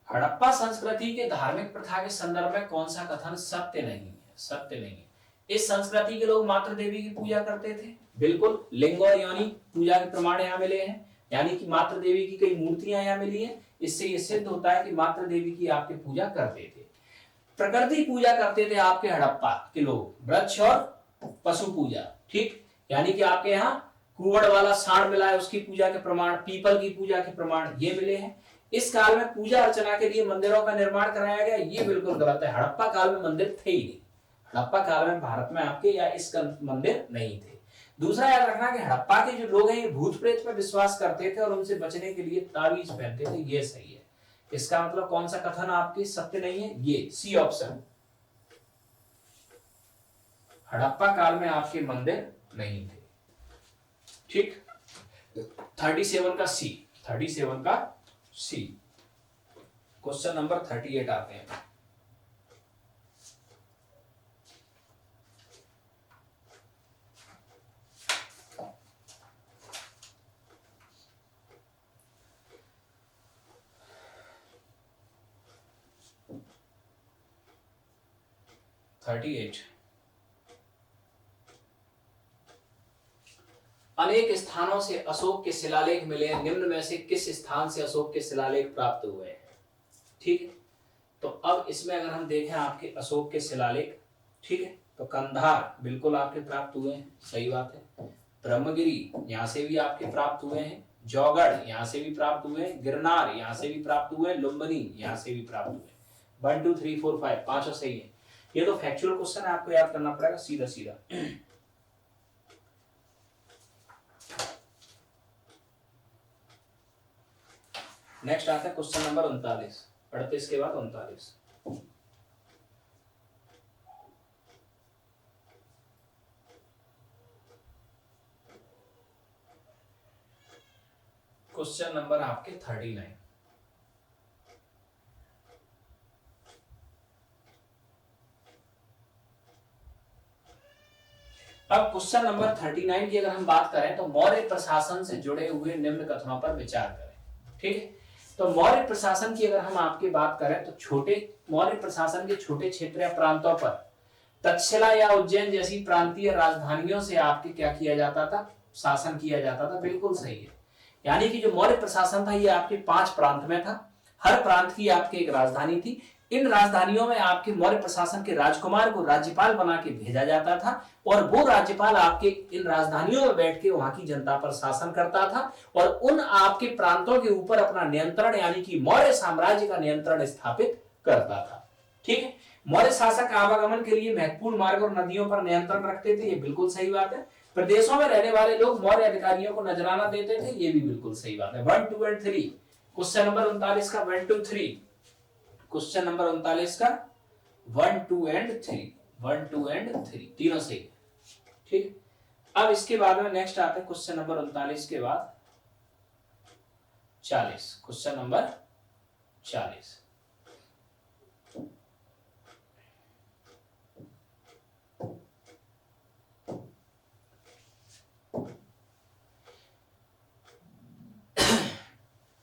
हड़प्पा संस्कृति के धार्मिक प्रथा के संदर्भ में कौन सा कथन सत्य नहीं है? सत्य नहीं है। इस संस्कृति के लोग मातृ देवी की पूजा करते थे, बिल्कुल। लिंग और योनि पूजा के प्रमाण यहाँ मिले हैं, यानी कि मातृ देवी की कई मूर्तियां यहाँ मिली हैं। इससे ये सिद्ध होता है कि मातृ देवी की आपके पूजा करते थे। प्रकृति पूजा करते थे आपके हड़प्पा के लोग, वृक्ष और पशु पूजा, ठीक। यानी कि आपके यहाँ कुवड़ वाला सांड मिला है, उसकी पूजा के प्रमाण, पीपल की पूजा के प्रमाण ये मिले हैं। इस काल में पूजा अर्चना के लिए मंदिरों का निर्माण कराया गया, ये बिल्कुल गलत है। हड़प्पा काल में मंदिर थे ही नहीं। हड़प्पा काल में भारत में आपके या इस मंदिर नहीं थे। दूसरा याद रखना कि हड़प्पा के जो लोग हैं ये भूत प्रेत पर विश्वास करते थे और उनसे बचने के लिए ताबीज पहनते थे, ये सही है। इसका मतलब कौन सा कथन आपके सत्य नहीं है? ये सी ऑप्शन, हड़प्पा काल में आपके मंदिर नहीं थे, ठीक। 37 का सी, 37 का सी। क्वेश्चन नंबर 38 आते हैं। अनेक स्थानों से अशोक के शिलालेख मिले, निम्न में से किस स्थान से अशोक के शिलालेख प्राप्त हुए हैं? ठीक है, तो अब इसमें अगर हम देखें आपके अशोक के शिलालेख, ठीक है, तो कंधार बिल्कुल आपके प्राप्त हुए हैं, सही बात है। ब्रह्मगिरी यहाँ से भी आपके प्राप्त हुए हैं, जौगढ़ यहाँ से भी प्राप्त हुए हैं, गिरनार यहाँ से भी प्राप्त हुए, लुम्बिनी यहाँ से भी प्राप्त हुए। 1 2 3 4 5 पांचों सही है। ये तो फैक्चुअल क्वेश्चन है, आपको याद करना पड़ेगा सीधा सीधा। नेक्स्ट आता है क्वेश्चन नंबर 39, 38 के बाद 39। क्वेश्चन नंबर आपके 39। अब क्वेश्चन नंबर 39 की अगर हम बात करें तो मौर्य प्रशासन से जुड़े हुए निम्न कथनों पर विचार करें। ठीक है, तो मौर्य प्रशासन की अगर हम आपकी बात करें तो छोटे मौर्य प्रशासन के छोटे क्षेत्र या प्रांतों पर तक्षशिला या उज्जैन जैसी प्रांतीय राजधानियों से आपके क्या किया जाता था? शासन किया जाता था। बिल्कुल सही है। यानी कि जो मौर्य प्रशासन था ये आपके 5 प्रांत में था, हर प्रांत की आपके एक राजधानी थी। इन राजधानियों में आपके मौर्य प्रशासन के राजकुमार को राज्यपाल बना के भेजा जाता था और वो राज्यपाल आपके इन राजधानियों में बैठ के वहां की जनता पर शासन करता था और उन आपके प्रांतों के ऊपर अपना नियंत्रण यानी कि मौर्य साम्राज्य का नियंत्रण स्थापित करता था। ठीक है, मौर्य शासक आवागमन के लिए महत्वपूर्ण मार्ग और नदियों पर नियंत्रण रखते थे, ये बिल्कुल सही बात है। प्रदेशों में रहने वाले लोग मौर्य अधिकारियों को नजराना देते थे, ये भी बिल्कुल सही बात है। 1 2 और 3 क्वेश्चन नंबर 39 का 1 2 3 क्वेश्चन नंबर 39 का 1 2 और 3 1 2 और 3 तीनों सही है। ठीक, अब इसके बाद में नेक्स्ट आता है क्वेश्चन नंबर 39 के बाद 40, क्वेश्चन नंबर 40।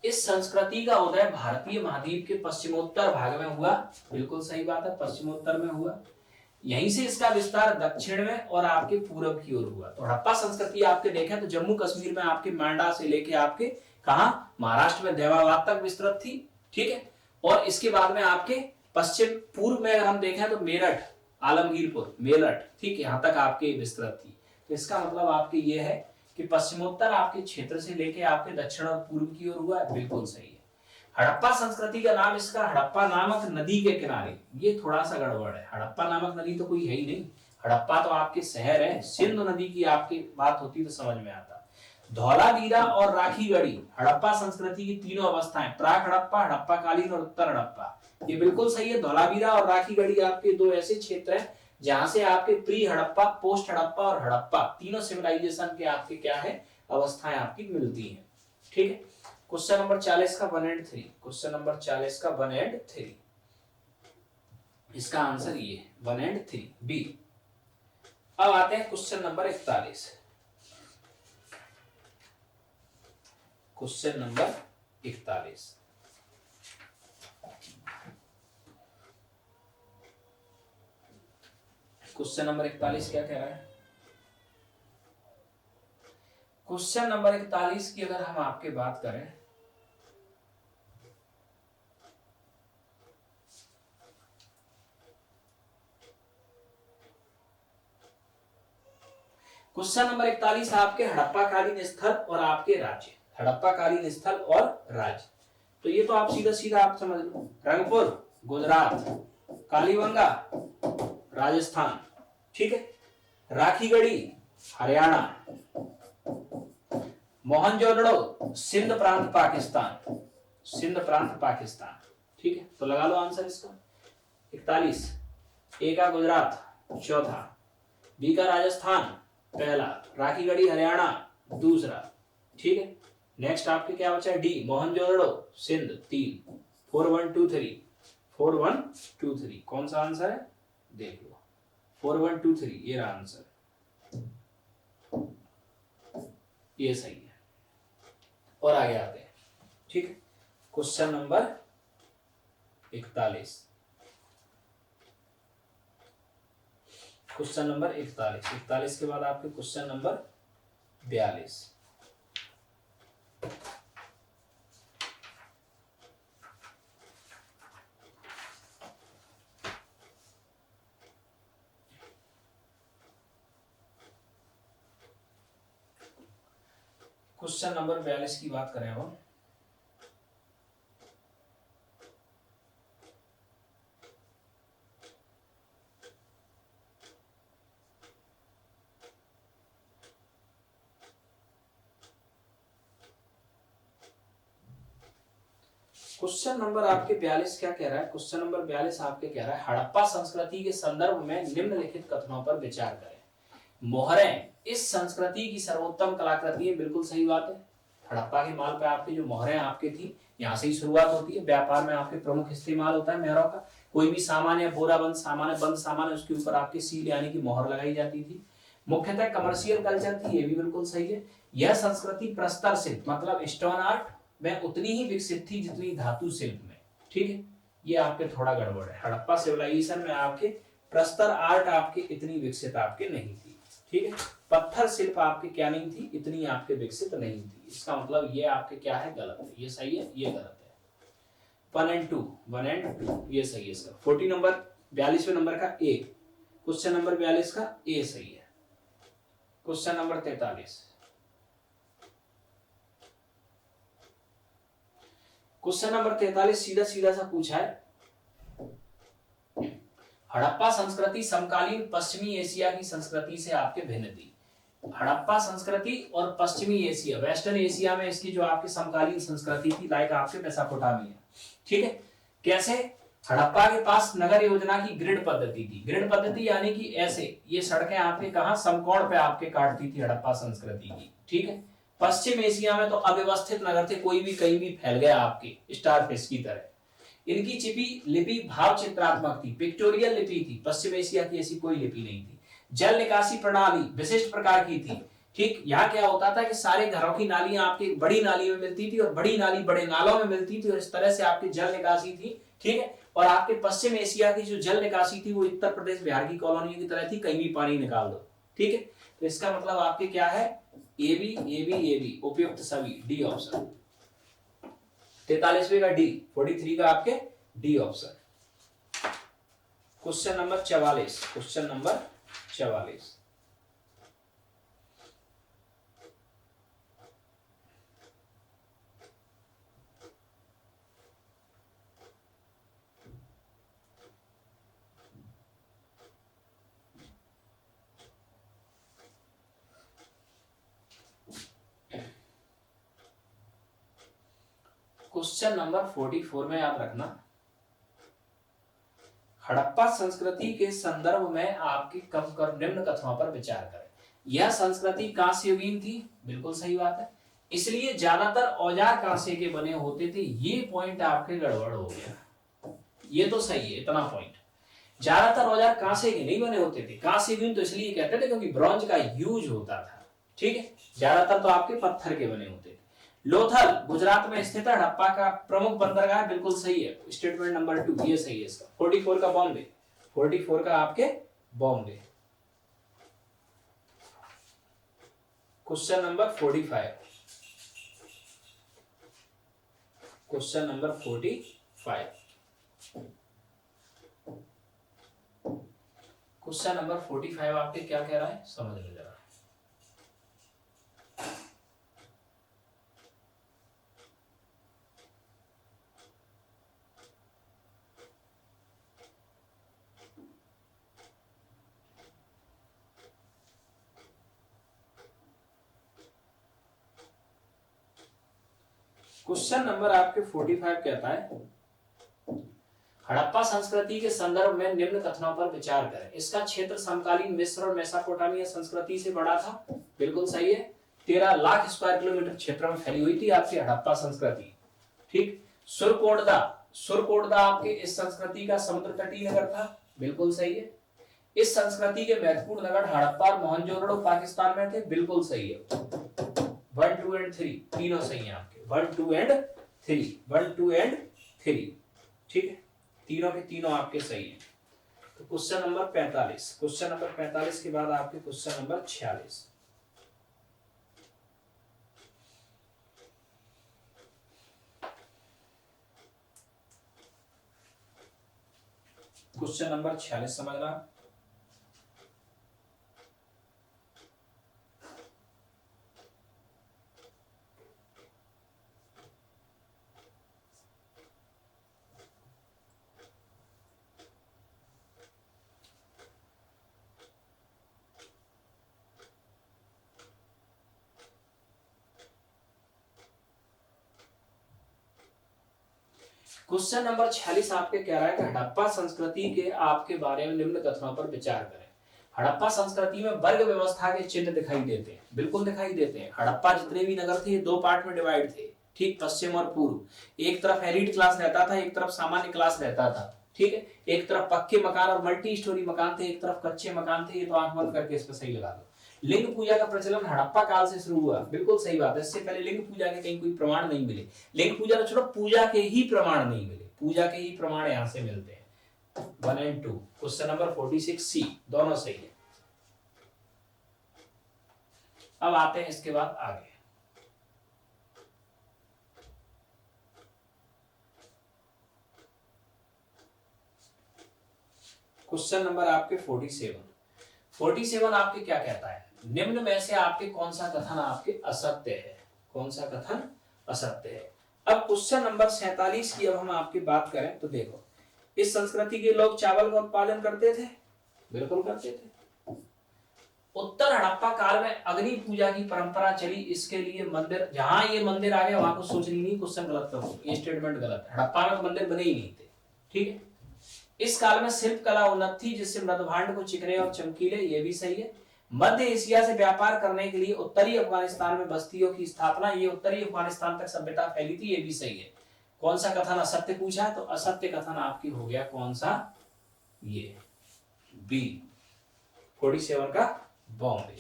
इस संस्कृति का उदय भारतीय महाद्वीप के पश्चिमोत्तर भाग में हुआ, बिल्कुल सही बात है, पश्चिमोत्तर में हुआ। यहीं से इसका विस्तार दक्षिण में और आपके पूर्व की ओर हुआ। तो हड़प्पा संस्कृति आपके देखें तो जम्मू कश्मीर में आपके मांडा से लेके आपके कहा महाराष्ट्र में देवावाद तक विस्तृत थी। ठीक है, और इसके बाद में आपके पश्चिम पूर्व में अगर हम देखें तो मेरठ, आलमगीरपुर, मेरठ, ठीक, यहाँ तक आपके विस्तृत थी। तो इसका मतलब आपके ये है कि पश्चिमोत्तर आपके क्षेत्र से लेके आपके दक्षिण और पूर्व की ओर हुआ है, बिल्कुल सही है। हड़प्पा संस्कृति का नाम इसका हड़प्पा नामक नदी के किनारे, ये थोड़ा सा गड़बड़ है। हड़प्पा नामक नदी तो कोई है ही नहीं, हड़प्पा तो आपके शहर है। सिंधु नदी की आपकी बात होती तो समझ में आता। धौलावीरा और राखीगढ़ी हड़प्पा संस्कृति की तीनों अवस्थाएं, प्राक हड़प्पा, हड़प्पा कालीन और उत्तर हड़प्पा, ये बिल्कुल सही है। धौलावीरा और राखीगढ़ी आपके दो ऐसे क्षेत्र हैं जहां से आपके प्री हड़प्पा, पोस्ट हड़प्पा और हड़प्पा तीनों सिविलाइजेशन के आपके क्या है अवस्थाएं आपकी मिलती हैं। ठीक है, क्वेश्चन नंबर 40 का 1 और 3, क्वेश्चन नंबर 40 का 1 और 3, इसका आंसर ये 1 और 3 बी। अब आते हैं question number 41, question number 41। Question number 41 क्या कह रहा है? क्वेश्चन नंबर 41 की अगर हम आपके बात करें क्वेश्चन नंबर 41 आपके हड़प्पाकालीन स्थल और आपके राज्य, हड़प्पाकालीन स्थल और राज्य। तो ये तो आप सीधा सीधा आप समझ लो, रंगपुर गुजरात, कालीबंगा राजस्थान, ठीक है, राखीगढ़ी हरियाणा, मोहनजोदड़ो सिंध प्रांत पाकिस्तान, सिंध प्रांत पाकिस्तान। ठीक है, तो लगा लो आंसर इसका 41। ए का गुजरात चौथा, बी का राजस्थान पहला, राखीगढ़ी हरियाणा दूसरा। ठीक है, नेक्स्ट आपके क्या बचा है? डी मोहनजोदड़ो सिंध 3, 4123 4123 कौन सा आंसर है देख लो 4123 ये रहा आंसर, ये सही है। और आगे आते हैं, ठीक है। क्वेश्चन नंबर 41, क्वेश्चन नंबर 41 के बाद आपके क्वेश्चन नंबर 42। क्वेश्चन नंबर 42 की बात करें हम, क्वेश्चन नंबर आपके 42 क्या कह रहा है, क्वेश्चन नंबर 42 आपके कह रहा है हड़प्पा संस्कृति के संदर्भ में निम्नलिखित कथनों पर विचार करें। मोहरें इस संस्कृति की सर्वोत्तम कलाकृति है, बिल्कुल सही बात है। हड़प्पा के माल पे आपकी जो मोहरें आपकी थी, यहाँ से ही शुरुआत होती है। व्यापार में आपके प्रमुख इस्तेमाल होता है मोहरों का। कोई भी सामान या बोरा बंद सामान है उसके ऊपर आपकी सील यानी कि मोहर लगाई जाती थी। मुख्यतः कमर्शियल कल्चर थी, ये भी बिल्कुल सही है। यह संस्कृति प्रस्तर शिल्प मतलब स्टोन आर्ट में उतनी ही विकसित थी जितनी धातु शिल्प में, ठीक है। ये आपके थोड़ा गड़बड़ है। हड़प्पा सिविलाइजेशन में आपके प्रस्तर आर्ट आपके इतनी विकसित आपके नहीं थी, ठीक है। पत्थर शिल्प आपके क्या नहीं थी, इतनी आपके विकसित नहीं थी। इसका मतलब ये आपके क्या है, गलत है। ये सही है, ये गलत है। 1 and 2 ये सही है इसका। 40 नंबर 42वें नंबर का ए, क्वेश्चन नंबर 42 का ए सही है। क्वेश्चन नंबर 43, क्वेश्चन नंबर 43 सीधा सीधा सा पूछा है, हड़प्पा संस्कृति समकालीन पश्चिमी एशिया की संस्कृति से आपके भिन्न थी। हड़प्पा संस्कृति और पश्चिमी एशिया, वेस्टर्न एशिया में इसकी जो आपकी समकालीन संस्कृति थी, लाइक आपके मेसोपोटामिया, ठीक है। कैसे? हड़प्पा के पास नगर योजना की ग्रिड पद्धति थी। ग्रिड पद्धति यानी कि ऐसे ये सड़कें आपके कहां समकोण पे आपके काटती थी हड़प्पा संस्कृति की, ठीक है। पश्चिम एशिया में तो अव्यवस्थित नगर थे, कोई भी कहीं भी फैल गया आपके स्टारफिश की तरह। इनकी लिपि भाव चित्रात्मक थी, पिक्टोरियल लिपि थी। पश्चिम एशिया की ऐसी कोई लिपि नहीं थी। जल निकासी प्रणाली विशिष्ट प्रकार की थी, ठीक। यहाँ क्या होता था कि सारे घरों की नालियां आपकी बड़ी नाली में मिलती थी और बड़ी नाली बड़े नालों में मिलती थी और इस तरह से आपकी जल निकासी थी, ठीक है। और आपके पश्चिम एशिया की जो जल निकासी थी वो उत्तर प्रदेश बिहार की कॉलोनियों की तरह थी, कहीं भी पानी निकाल दो, ठीक है। तो इसका मतलब आपके क्या है, ए बी उपयुक्त सभी, डी ऑप्शन। 43वें का डी, 43 का आपके D option. Question number 44, question number 44, question number 44 में याद रखना, हड़प्पा संस्कृति के संदर्भ में आपकी कम कर निम्न कथनों पर विचार करें। यह संस्कृति कांस्य युगीन थी, बिल्कुल सही बात है। इसलिए ज्यादातर औजार कांसे के बने होते थे। ये पॉइंट आपके गड़बड़ हो गया। ये तो सही है, इतना पॉइंट। ज्यादातर औजार कांसे के नहीं बने होते थे। कांस्य युगीन तो इसलिए कहते थे क्योंकि ब्रॉन्ज का यूज होता था, ठीक है। ज्यादातर तो आपके पत्थर के बने होते थे। लोथल गुजरात में स्थित है, हड़प्पा का प्रमुख बंदरगाह, बिल्कुल सही है। स्टेटमेंट नंबर 2 ये सही है इसका। 44 का बॉम्बे, 44 का आपके Bombay. Question number 45, question number 45, question number 45 आपके क्या कह रहा है, समझ लो जरा। क्वेश्चन नंबर आपके 45 कहता है, हड़प्पा संस्कृति के संदर्भ में निम्न कथनों पर विचार करें। इसका क्षेत्र समकालीन मिस्र और मेसोपोटामिया संस्कृति से बड़ा था, बिल्कुल सही है। 13 लाख स्क्वायर किलोमीटर क्षेत्र में फैली हुई थी आपकी हड़प्पा संस्कृति, ठीक। सुरकोटदा सुरकोटदा आपके इस संस्कृति का समुद्र तटीय नगर था, बिल्कुल सही है। इस संस्कृति के महत्वपूर्ण नगर हड़प्पा और मोहनजोदड़ो पाकिस्तान में थे, बिल्कुल सही है। 1 2 एंड 3 तीनों सही हैं आपके, 1 2 एंड 3, 1 2 एंड 3, ठीक है, तीनों के तीनों आपके सही हैं। तो क्वेश्चन नंबर 45, क्वेश्चन नंबर 45 के बाद आपके क्वेश्चन नंबर 46। क्वेश्चन नंबर 46 समझना। क्वेश्चन नंबर 46 आपके कह रहा है कि हड़प्पा संस्कृति के आपके बारे में निम्न कथनों पर विचार करें। हड़प्पा संस्कृति में वर्ग व्यवस्था के चिन्ह दिखाई देते हैं, बिल्कुल दिखाई देते हैं। हड़प्पा जितने भी नगर थे दो पार्ट में डिवाइड थे, ठीक, पश्चिम और पूर्व। एक तरफ एलिट क्लास रहता था, एक तरफ सामान्य क्लास रहता था, ठीक है। एक तरफ पक्के मकान और मल्टी स्टोरी मकान थे, एक तरफ कच्चे मकान थे। ये तो आंख बंद करके इस पर सही लगा दो। लिंग पूजा का प्रचलन हड़प्पा काल से शुरू हुआ, बिल्कुल सही बात है। इससे पहले लिंग पूजा के कहीं कोई प्रमाण नहीं मिले। लिंग पूजा तो छोड़ो, पूजा के ही प्रमाण नहीं मिले, पूजा के ही प्रमाण यहां से मिलते हैं। 1 एंड 2। क्वेश्चन नंबर 46 सी दोनों सही है। अब आते हैं इसके बाद आगे। क्वेश्चन नंबर आपके 47 आपके क्या कहता है, निम्न में से आपके कौन सा कथन आपके असत्य है, कौन सा कथन असत्य है। अब क्वेश्चन नंबर 47 की अब हम आपकी बात करें तो देखो, इस संस्कृति के लोग चावल का उत्पादन करते थे, बिल्कुल करते थे। उत्तर हड़प्पा काल में अग्नि पूजा की परंपरा चली, इसके लिए मंदिर, जहां ये मंदिर आ गया वहां को सोचनी नहीं, क्वेश्चन गलत कर दो, ये स्टेटमेंट गलत है। हड़प्पा में तो मंदिर बने ही नहीं थे, ठीक है। इस काल में शिल्प कला उन्नत थी, जिससे मृदभांड को चिकने और चमकीले, ये भी सही है। मध्य एशिया से व्यापार करने के लिए उत्तरी अफगानिस्तान में बस्तियों की स्थापना, ये उत्तरी अफगानिस्तान तक सभ्यता फैली थी, ये भी सही है। कौन सा कथन असत्य पूछा है, तो असत्य कथन आपकी हो गया कौन सा, ये बी 47 का बॉम्बे,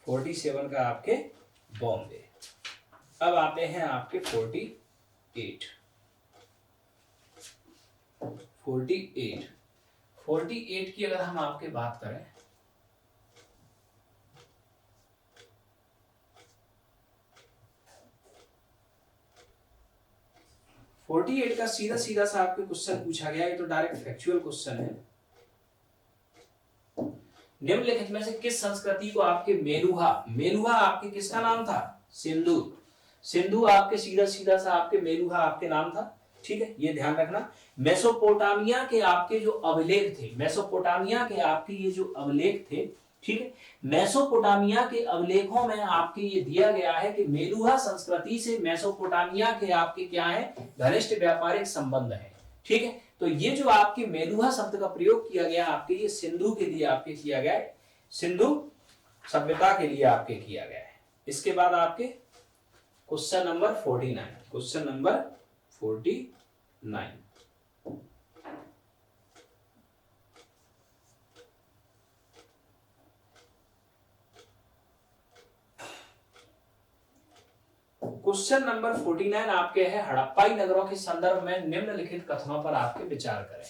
47 का आपके बॉम्बे। अब आते हैं आपके 48 की अगर हम आपके बात करें, का सीधा सीधा सा आपके क्वेश्चन पूछा गया, ये तो डायरेक्ट फैक्चुअल क्वेश्चन है। निम्नलिखित में से किस संस्कृति को आपके मेलुहा आपके किसका नाम था, सिंधु आपके सीधा सीधा सा आपके मेलुहा आपके नाम था, ठीक है, ये ध्यान रखना। मेसोपोटामिया के आपके जो अभिलेख थे, मेसोपोटामिया के आपके ये जो अभिलेख थे, ठीक है, मेसोपोटामिया के अभिलेखों में आपके ये दिया गया है कि मेलुहा संस्कृति से मेसोपोटामिया के आपके क्या है, घनिष्ठ व्यापारिक संबंध है, ठीक है। तो ये जो आपके मेलुहा शब्द का प्रयोग किया गया आपके ये सिंधु के लिए आपके किया गया है, सिंधु सभ्यता के लिए आपके किया गया है। इसके बाद आपके question number 49, question number 49। Question number 49 आपके है, हड़प्पाई नगरों के संदर्भ में निम्नलिखित कथनों पर आपके विचार करें।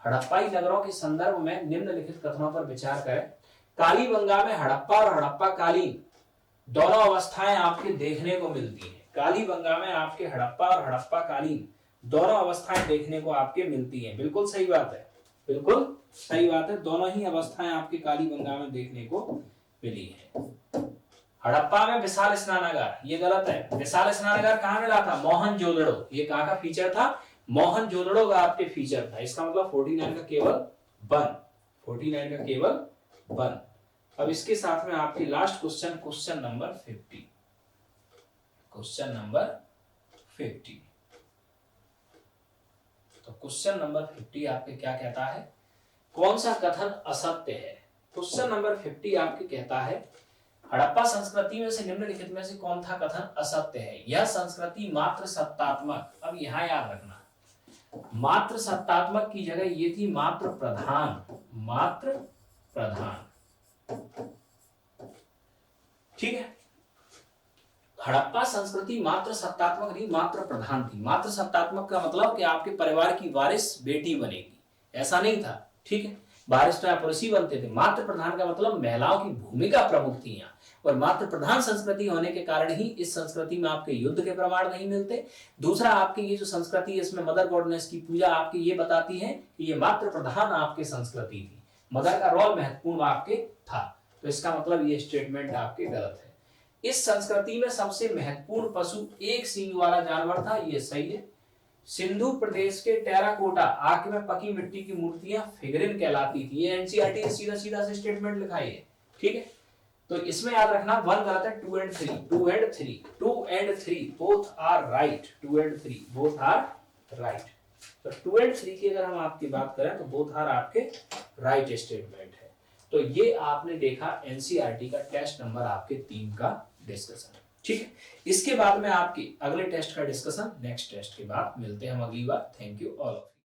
हड़प्पाई नगरों के संदर्भ में निम्नलिखित कथनों पर विचार करें। कालीबंगा में हड़प्पा और हड़प्पा कालीन दोनों अवस्थाएं आपके देखने को मिलती हैं। कालीबंगा में आपके हड़प्पा और हड़प्पा कालीन दोनों अवस्थाएं देखने को आपके मिलती हैं, बिल्कुल सही बात है, बिल्कुल सही बात है। दोनों ही अवस्थाएं आपके कालीबंगा में देखने को मिली है। हड़प्पा में विशाल स्नानागार, ये गलत है। विशाल स्नानागार कहाँ मिला था, मोहनजोदड़ो, ये कहाँ का फीचर था, मोहनजोदड़ो का आपके फीचर था। इसका मतलब 49 का केवल 1, 49 का केवल 1। अब इसके साथ में आपकी last question, question number 50, question number 50। तो क्वेश्चन नंबर 50 आपके क्या कहता है, कौन सा कथन असत्य है। क्वेश्चन नंबर 50 आपके कहता है, हड़प्पा संस्कृति में से निम्नलिखित में से कौन सा कथन असत्य है। यह संस्कृति मात्र सत्तात्मक, अब यहां याद रखना, मात्र सत्तात्मक की जगह ये थी मात्र प्रधान, मात्र प्रधान। ठीक है, हड़प्पा संस्कृति मात्र सत्तात्मक नहीं, मात्र प्रधान थी। मात्र सत्तात्मक का मतलब कि आपके परिवार की वारिस बेटी बनेगी, ऐसा नहीं था। ठीक है, वारिस तो पुरुष ही बनते थे। मात्र प्रधान का मतलब महिलाओं की भूमिका प्रमुख थी यहाँ, और मात्र प्रधान संस्कृति होने के कारण ही इस संस्कृति में आपके युद्ध के प्रमाण नहीं मिलते। दूसरा, आपकी ये जो संस्कृति है इसमें मदर गॉडनेस की पूजा आपकी ये बताती है कि ये मात्र प्रधान आपकी संस्कृति थी, मदर का रोल महत्वपूर्ण आपके था। तो इसका मतलब ये स्टेटमेंट आपके गलत है। इस संस्कृति में सबसे महत्वपूर्ण पशु एक सींग वाला जानवर था, ये सही है। सिंधु प्रदेश के टेराकोटा आंख में पकी मिट्टी की मूर्तियां फिगरिन कहलाती थी। ये एनसीईआरटी सीधा सीधा से स्टेटमेंट लिखाई है। ठीक है, तो इसमें याद रखना 1 गलत है, 2 and 3, 2 and 3 both are right, 2 and 3 both are right. तो 2 एंड 3 की अगर हम आपकी बात करें तो बोथ आर आपके राइट स्टेटमेंट है। तो ये आपने देखा एनसीईआरटी का टेस्ट नंबर आपके 3 का डिस्कशन। ठीक है, इसके बाद में आपकी अगले टेस्ट का डिस्कशन नेक्स्ट टेस्ट के बाद मिलते हैं हम अगली बार। Thank you all of.